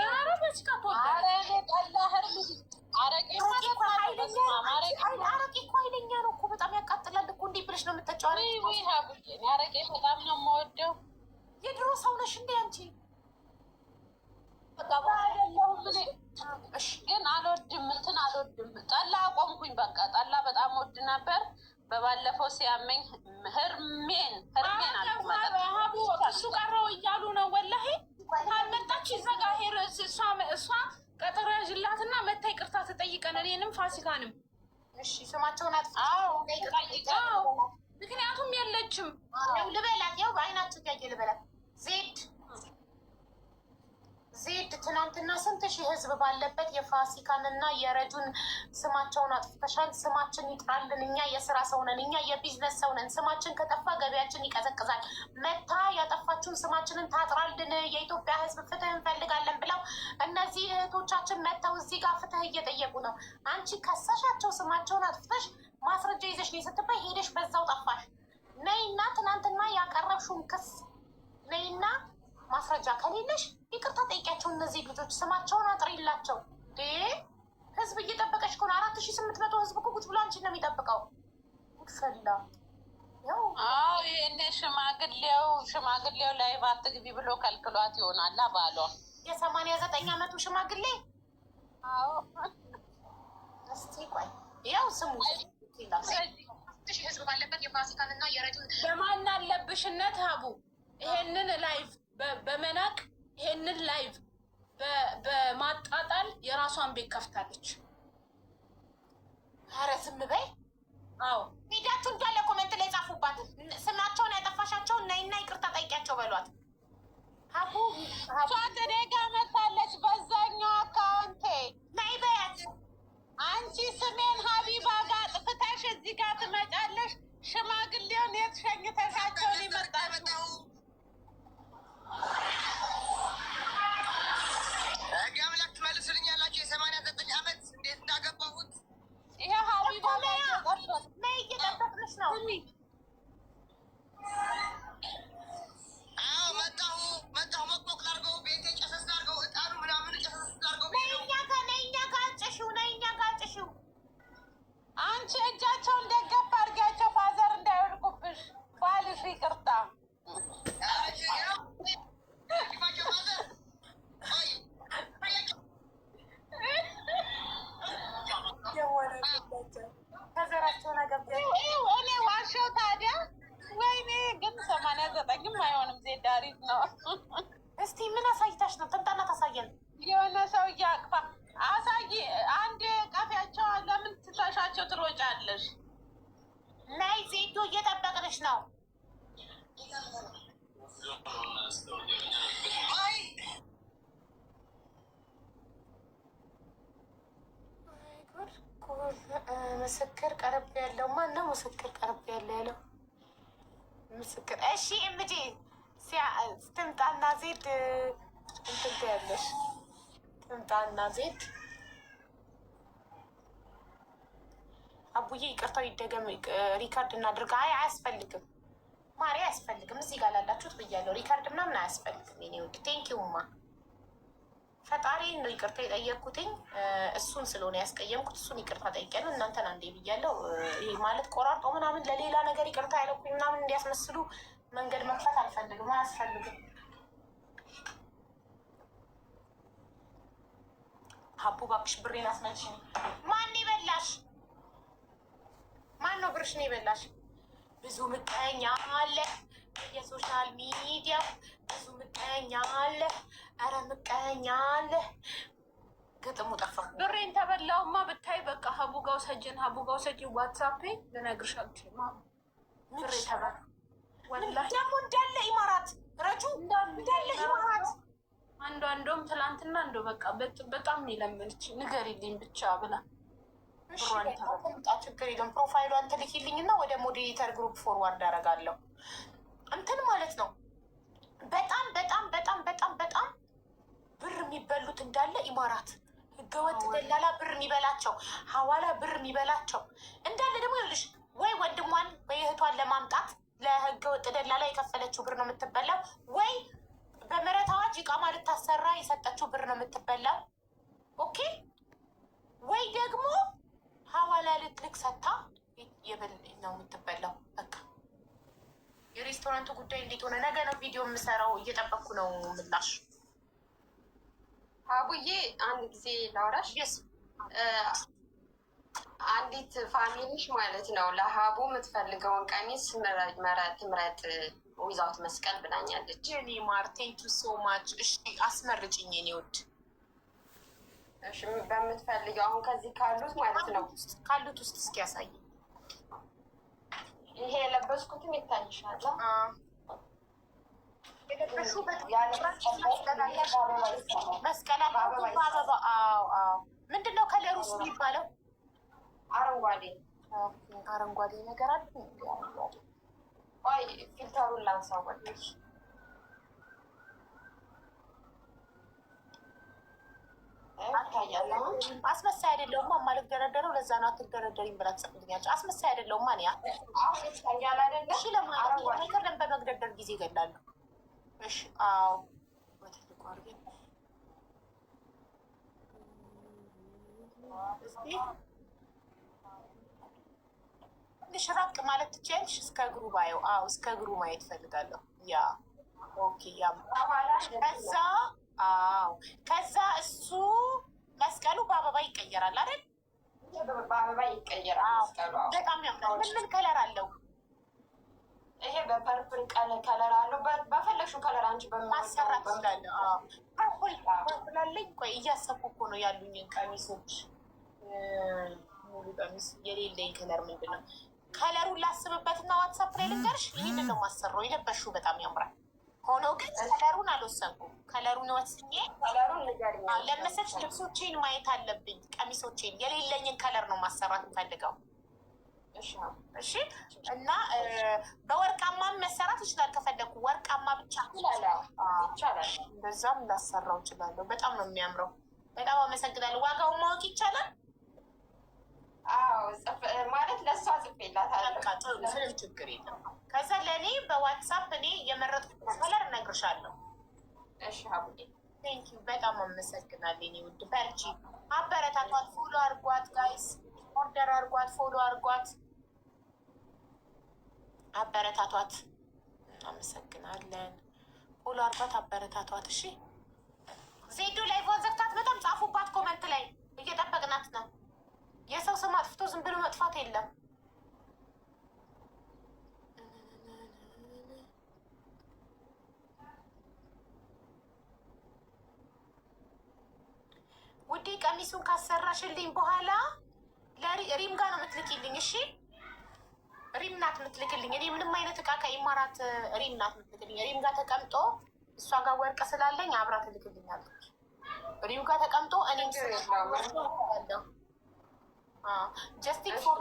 Speaker 4: ጠላ ህርም አረቄ እኮ
Speaker 5: ኃይለኛ ነው እኮ በጣም ያቃጥላል እኮ። እንዴ ብለሽ ነው የምጠጫው?
Speaker 4: አረቄ በጣም ነው የምወደው።
Speaker 5: የድሮ ሰው ነሽ እንዴ አንቺ?
Speaker 4: ግን አልወድም እንትን አልወድም። ጠላ አቆምኩኝ በቃ። ጠላ በጣም ወድ ነበር። በባለፈው ሲያመኝ ህርሜን አልኩ መጠጥ
Speaker 6: እሱ ቀረው እያሉ ነው። ወላሂ ካልመጣች ይዘጋ ሄር እሷ ቀጠሮ ያዥላትና መታ ይቅርታ ትጠይቀን እኔንም ፋሲካንም።
Speaker 5: እሺ ስማቸውን
Speaker 6: ምክንያቱም የለችም።
Speaker 5: ልበላት ያው በአይናችሁ ያየ ልበላት። ዜድ ትናንትና ስንት ሺህ ህዝብ ባለበት የፋሲካንና የረጁን ስማቸውን አጥፍተሻል። ስማችን ይጥራልን። እኛ የስራ ሰው ነን፣ እኛ የቢዝነስ ሰው ነን። ስማችን ከጠፋ ገበያችን ይቀዘቅዛል። መታ ያጠፋችሁን ስማችንን ታጥራልን። የኢትዮጵያ ህዝብ ፍትህ እንፈልጋለን ብለው እነዚህ እህቶቻችን መጥተው እዚህ ጋር ፍትህ እየጠየቁ ነው። አንቺ ከሰሻቸው ስማቸውን አጥፍተሽ ማስረጃ ይዘሽ ነው ስትባይ ሄደሽ በዛው ጠፋሽ። ነይና ትናንትና ያቀረብሽውን ክስ ነይና ማስረጃ ከሌለሽ ይቅርታ ጠይቂያቸው። እነዚህ ልጆች ስማቸውን አጥሪላቸው። ህዝብ እየጠበቀች ከሆነ 4800 ህዝብ ቁጭ ብሎ አንቺን ነው የሚጠብቀው። ፈላ
Speaker 4: ይህን ሽማግሌው ላይ ባትግቢ ብሎ ከልክሏት ይሆናል ባሏ።
Speaker 5: የ89 ዓመቱ ሽማግሌ እስቲ ቆይ ያው ስሙ ህዝብ ባለበት የፋሲካንና የረጁን
Speaker 6: በማን አለብሽነት ሀቡ ይሄንን ላይቭ በመናቅ ይሄንን ላይቭ በማጣጣል የራሷን ቤት ከፍታለች።
Speaker 5: ኧረ ዝም በይ።
Speaker 6: አዎ
Speaker 5: ሄዳችሁ እንዳለ ኮሜንት ላይ ጻፉባት። ስማቸውን ያጠፋሻቸውን ነይና ይቅርታ ጠይቂያቸው በሏት። ሀቡ
Speaker 4: እኔ ጋር መታለች በዛኛው አካውንቴ
Speaker 5: ነይ በያት።
Speaker 4: አንቺ ስሜን ሀቢባ ጋር ጥፍተሽ እዚህ ጋር ትመጫለሽ። ሽማግሌውን የት ሸኝተሻቸውን ይመጣሉ?
Speaker 7: አምላክ ትመልስልኛላችሁ። የ89 ዓመት እንዴት እንዳገባሁት
Speaker 4: ይሄ ሀቢባ ላይ
Speaker 5: ነይ እየጠበቅንሽ ነው።
Speaker 7: መጣሁ መቆቅ ላድርገው፣ ቤቴ ጨሰስ ላድርገው፣ እጣኑ ምናምን ጨሰስ ላድርገው።
Speaker 5: ነይ እኛ ጋር አጭሽው፣ ነይ እኛ ጋር አጭሽው።
Speaker 4: አንቺ እጃቸውን ደገፍ አድርጊያቸው ፋዘር እንዳይወድቁብሽ። ባልሽ ይቅርታ እኔ ዋሻው ታዲያ። ወይኔ ግን 89ም አይሆንም። ዜድ አሪፍ ነው።
Speaker 5: እስቲ ምን አሳይታሽ ነው? ትምጣና ታሳየን።
Speaker 4: የሆነ ሰው እያቅፋ አሳይ። አንድ ቀፊያቸው። ለምን ትተሻቸው ትሮጫለሽ?
Speaker 5: ነይ ዜዶ እየጠበቅንሽ ነው። ምስክር ቀረብ ያለው ማን ነው? ምስክር ቀረብ ያለው ምስክር። እሺ እምጂ ትምጣና ዜድ እንትን ትያለሽ። ትምጣና ዜድ አቡዬ ይቅርታው ይደገም፣ ሪካርድ እናድርግ። አይ አያስፈልግም ማሪ አያስፈልግም። እዚህ ጋር ላላችሁት ብያለሁ። ሪካርድ ምናምን አያስፈልግም። ኔ ውድ ቴንኪውማ ፈጣሪን ነው ይቅርታ የጠየቅኩትኝ። እሱን ስለሆነ ያስቀየምኩት እሱን ይቅርታ ጠይቄያለሁ። እናንተን አንዴ ብያለሁ። ይህ ማለት ቆራርጦ ምናምን ለሌላ ነገር ይቅርታ ያለኩኝ ምናምን እንዲያስመስሉ መንገድ መክፈት አልፈልግም፣ አያስፈልግም። ሀቡ እባክሽ ብሬን አስመልሽኝ። ማን ይበላሽ? ማን ነው ብርሽን ይበላሽ? ብዙ ምቀኛ አለ የሶሻል ሚዲያ፣ ብዙ ምቀኛ አለ። ኧረ ምቀኛ አለ። ግጥሙ ጠፋ።
Speaker 6: ብሬን ተበላውማ ብታይ። በቃ ሀቡ ጋው ሰጅን፣ ሀቡ ጋው ሰጅ ዋትሳፕ ልነግርሽ አልችልም። ብሬ ተበላ ወላሂ።
Speaker 5: ደግሞ እንዳለ ኢማራት ረጁ እንዳለ ኢማራት።
Speaker 6: አንዷ እንደውም ትላንትና እንደው በቃ በጣም የለመነች ንገሪልኝ ብቻ ብላ
Speaker 5: ችግር የለም። ፕሮፋይሏን ትልኪልኝ እና ወደ ሞዴሬተር ግሩፕ ፎርዋርድ አደርጋለሁ። እንትን ማለት ነው። በጣም በጣም በጣም በጣም በጣም ብር የሚበሉት እንዳለ ኢማራት፣ ህገወጥ ደላላ ብር የሚበላቸው፣ ሀዋላ ብር የሚበላቸው እንዳለ ደግሞ ይኸውልሽ፣ ወይ ወንድሟን ወይ እህቷን ለማምጣት ለህገወጥ ደላላ የከፈለችው ብር ነው የምትበላው፣ ወይ በምህረት አዋጅ ኢቃማ ልታሰራ የሰጠችው ብር ነው የምትበላው። ኦኬ፣ ወይ ደግሞ ሀዋላ ልትልክ ሰታ ነው የምትበላው። በቃ የሬስቶራንቱ ጉዳይ እንዴት ሆነ? ነገ ነው ቪዲዮ የምሰራው። እየጠበኩ ነው ምላሽ።
Speaker 8: አቡዬ አንድ ጊዜ ላውራሽ። አንዲት ፋሚሊሽ ማለት ነው ለሀቡ የምትፈልገውን ቀሚስ ትምረጥ ዊዛውት መስቀል ብላኛለች።
Speaker 5: የኔ ማር ቴንኪ ሶ ማች። እሺ አስመርጭኝ የኔ ውድ።
Speaker 8: እሺ በምትፈልገው አሁን ከዚህ ካሉት ማለት ነው
Speaker 5: ካሉት ውስጥ እስኪ ያሳይ።
Speaker 8: ይሄ የለበስኩትም ይታይሻል።
Speaker 5: መስቀል በአበባ ምንድን ነው ከለሩ ውስጥ የሚባለው?
Speaker 8: አረንጓዴ
Speaker 5: አረንጓዴ ነገር አለ።
Speaker 8: ቆይ ፊልተሩን ላንሳው። ወደሽ
Speaker 5: አስመሳይ አይደለሁም። አማልክ ደረደረው ለዛ ነው አትደረደሪም ብላ ትጽፍልኛለች። አስመሳይ አይደለሁም። ማን ያ እሺ፣ ለማለት በመግደርደር ጊዜ ይገላሉ። እሺ፣ አዎ፣ በትልቁ አድርገን ትንሽ ራቅ ማለት ትችያለሽ። እስከ እግሩ ባየው። አዎ፣ እስከ እግሩ ማየት ፈልጋለሁ። ያ ኦኬ። ያ ከዛ ከዛ እሱ መስቀሉ በአበባ ይቀየራል አይደል?
Speaker 8: በአበባ ይቀየራል መስቀሉ።
Speaker 5: በጣም ያምራል። ምን ከለር አለው?
Speaker 8: ይሄ በፐርፕል ከለር አለው። በፈለግሽው ከለር አንቺ
Speaker 5: ማሰራት ትችላለህ። ፐርፕል አለኝ። ቆይ እያሰብኩ እኮ ነው ያሉኝን ቀሚሶች። ሙሉ ቀሚስ የሌለኝ ከለር ምንድን ነው? ከለሩን ላስብበትና ዋትሳፕ ላይ ልንገርሽ። ይህንን ነው ማሰራው። የለበሽው በጣም ያምራል። ሆኖ ግን ከለሩን አልወሰንኩም። ከለሩን ወስኜ ለመሰልሽ ልብሶቼን ማየት አለብኝ። ቀሚሶቼን የሌለኝን ከለር ነው ማሰራት እንፈልገው። እሺ። እና በወርቃማም መሰራት ይችላል ከፈለኩ። ወርቃማ ብቻ
Speaker 8: ይቻላል።
Speaker 5: በዛም ላሰራው እችላለሁ። በጣም ነው የሚያምረው። በጣም አመሰግናለሁ። ዋጋውን ማወቅ ይቻላል?
Speaker 8: ማለት ለእሷ ጽፌላታለሁ።
Speaker 5: ምንም ችግር የለም። ከዛ ለእኔ በዋትሳፕ እኔ የመረጥኩት ከለር እነግርሻለሁ።
Speaker 8: እሺ ሀቡዬ፣
Speaker 5: ቴንኪው። በጣም አመሰግናለሁ። እኔ ውድ በርቺ፣ አበረታቷት። ፎሎ አርጓት ጋይስ፣ ኦርደር አርጓት፣ ፎሎ አርጓት፣ አበረታቷት። አመሰግናለን። ፎሎ አርጓት፣ አበረታቷት። እሺ ዜዶ ላይ ዘግታት በጣም ጻፉባት ኮመንት ላይ። እየጠበቅናት ነው። የሰው ስም አጥፍቶ ዝም ብሎ መጥፋት የለም። ውዴ ቀሚሱን ካሰራሽልኝ በኋላ ለሪም ጋር ነው የምትልኪልኝ። እሺ ሪም ናት የምትልክልኝ። እኔ ምንም አይነት እቃ ከኢማራት ሪም ናት የምትልክልኝ። ሪም ጋር ተቀምጦ እሷ ጋር ወርቅ ስላለኝ አብራ ትልክልኛለች። ሪም ጋር ተቀምጦ እኔም ስለለሁ ጀስቲክ ፎር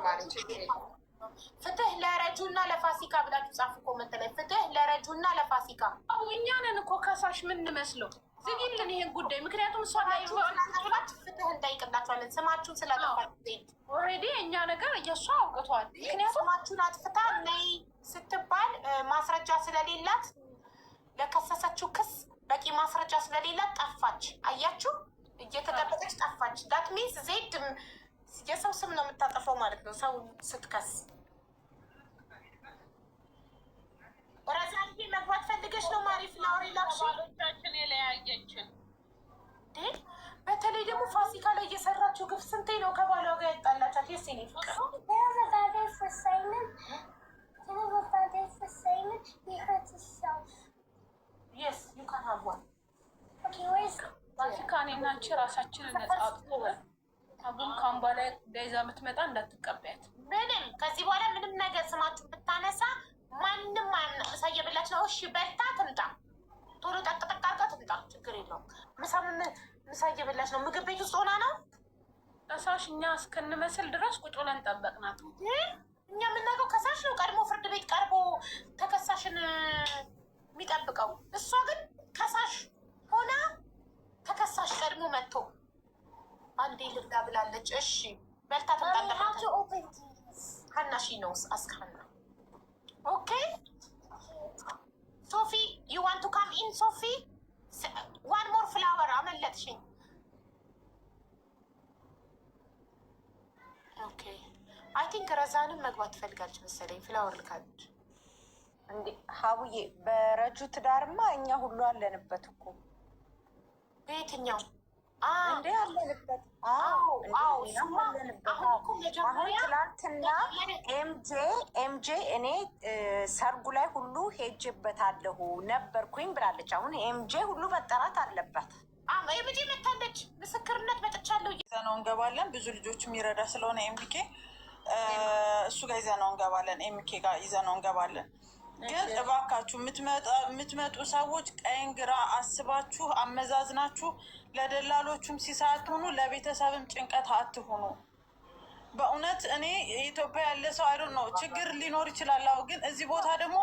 Speaker 5: ፍትህ ለረጁ እና ለፋሲካ ብላችሁ ጻፉ ኮመንት ላይ። ፍትህ ለረጁ እና ለፋሲካ።
Speaker 6: እኛ ነን እኮ ከሳሽ የምንመስለው። ዝጊልን ይሄን ጉዳይ። ምክንያቱም እሷ ላይ
Speaker 5: ፍትህ እንጠይቅላቸዋለን። ስማችሁን ስለጠፋችሁ
Speaker 6: ኦልሬዲ እኛ ነገር እየሷ አውቅቷል። ምክንያቱም
Speaker 5: ስማችሁን አጥፍታ ነይ ስትባል ማስረጃ ስለሌላት ለከሰሰችው ክስ በቂ ማስረጃ ስለሌላት ጠፋች። አያችሁ፣ እየተጠበቀች ጠፋች። ዳት ሚንስ ዜድ የሰው ስም ነው የምታጠፋው ማለት ነው። ሰው ስትከስ ረዛልቴ መግባት ፈልገች ነው ማሪ ፍላወር
Speaker 4: ላክሽን የለያየችን።
Speaker 5: በተለይ ደግሞ ፋሲካ ላይ እየሰራችው ግፍ ስንቴ ነው ከባሏ ጋር ያጣላቻት። የሴኔ ፍቅር የስ ዩ ካን ሃቭ ዋን
Speaker 6: ፋሲካ። እኔና አንቺ ራሳችንን ነጻ አውጥተን አሁን ካምባ ላይ ዳይዛ የምትመጣ እንዳትቀበያት።
Speaker 5: ምንም ከዚህ በኋላ ምንም ነገር ስማችሁ ብታነሳ ማንም ሳየብላች ነው። እሺ በልታ ትምጣ፣ ቶሎ ጠቅጠቅ አርጋ ትምጣ፣ ችግር የለውም። ምሳ እየበላች ነው። ምግብ ቤት ውስጥ ሆና ነው።
Speaker 6: ከሳሽ እኛ እስክንመስል ድረስ ቁጭ ብለን ጠበቅናት።
Speaker 5: እኛ የምናውቀው ከሳሽ ነው ቀድሞ ፍርድ ቤት ቀርቦ ተከሳሽን የሚጠብቀው። እሷ ግን ከሳሽ ሆና ተከሳሽ ቀድሞ መጥቶ አንዴ ልብላ ብላለች። እሺ በልታ ትምጣለች። ሀና ሺ ነው አስካና። ኦኬ ሶፊ ዩ ዋንት ቱ ካም ኢን ሶፊ ዋን ሞር ፍላወር። አመለጥሽኝ። ኦኬ አይ ቲንክ ረዛንም መግባት ትፈልጋለች መሰለኝ። ፍላወር ልካለች
Speaker 9: እንዴ ሀቡዬ። በረጁ ትዳርማ እኛ ሁሉ አለንበት እኮ።
Speaker 5: በየትኛው
Speaker 9: እንዴ አለንበት? አሁን ትላንትና ኤምጄ እኔ ሰርጉ ላይ ሁሉ ሄጅበታለሁ ነበርኩኝ ብላለች። አሁን ኤምጄ ሁሉ መጠራት አለበት።
Speaker 5: ኤምጄ መታለች። ምስክርነት መጥቻለሁ።
Speaker 10: ይዘነው እንገባለን። ብዙ ልጆች የሚረዳ ስለሆነ ኤምኬ እሱ ጋር ይዘነው እንገባለን። ኤምኬ ጋር ይዘነው እንገባለን። ግን እባካችሁ የምትመጡ ሰዎች ቀኝ ግራ አስባችሁ አመዛዝናችሁ ለደላሎቹም ሲሳት ሆኑ ለቤተሰብም ጭንቀት አትሆኑ። በእውነት እኔ ኢትዮጵያ ያለ ሰው አይዶ ነው ችግር ሊኖር ይችላል። አዎ ግን እዚህ ቦታ ደግሞ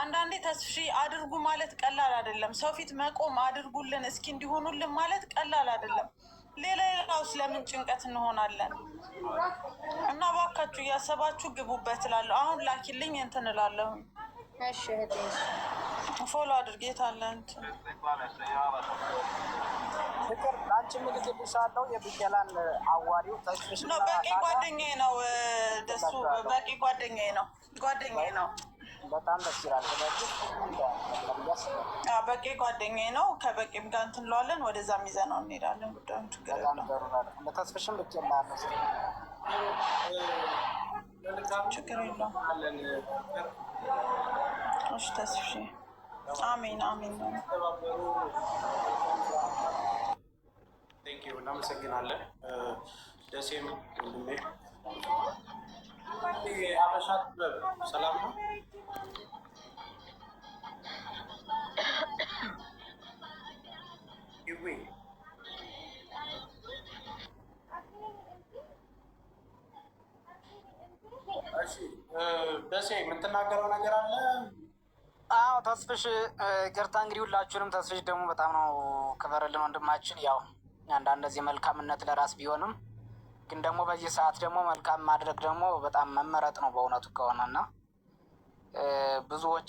Speaker 10: አንዳንዴ ተስፍሺ አድርጉ ማለት ቀላል አይደለም። ሰው ፊት መቆም አድርጉልን እስኪ እንዲሆኑልን ማለት ቀላል አይደለም። ሌላው ስለምን ጭንቀት እንሆናለን? እና እባካችሁ እያሰባችሁ ግቡበት እላለሁ። አሁን ላኪልኝ እንትን እላለሁ።
Speaker 3: እሺ እህቴ
Speaker 10: ፎሎ አድርጌት አለ እንትን
Speaker 1: ፍቅር ለአንቺ ምልክልሻለሁ። የብያላን አዋሪው ተስፍሽ
Speaker 10: ነው። በቂ ጓደኛዬ ነው ደሱ። በቂ ጓደኛዬ ነው።
Speaker 1: በጣም ደስ ይላል።
Speaker 10: በቂ ጓደኛዬ ነው። ከበቂም ጋር እንትን እንለዋለን። ወደዛም ይዘነው እንሄዳለን። ጉዳዩን ችግር የለውም።
Speaker 1: ተስፍሽም ልኬልሃለሁ።
Speaker 10: ችግር የለውም። እሺ ተስፍሽ አሜን።
Speaker 1: ቴንኪው እናመሰግናለን። ደሴም ወንድሜ አበሻ ጥበብ ሰላም ነው። ደሴ የምትናገረው ነገር አለ?
Speaker 11: አዎ ተስፍሽ ይቅርታ እንግዲህ ሁላችሁንም። ተስፍሽ ደግሞ በጣም ነው ክበርልን ወንድማችን። ያው አንዳንድ ዚህ መልካምነት ለራስ ቢሆንም ግን ደግሞ በዚህ ሰዓት ደግሞ መልካም ማድረግ ደግሞ በጣም መመረጥ ነው በእውነቱ ከሆነ እና ብዙዎች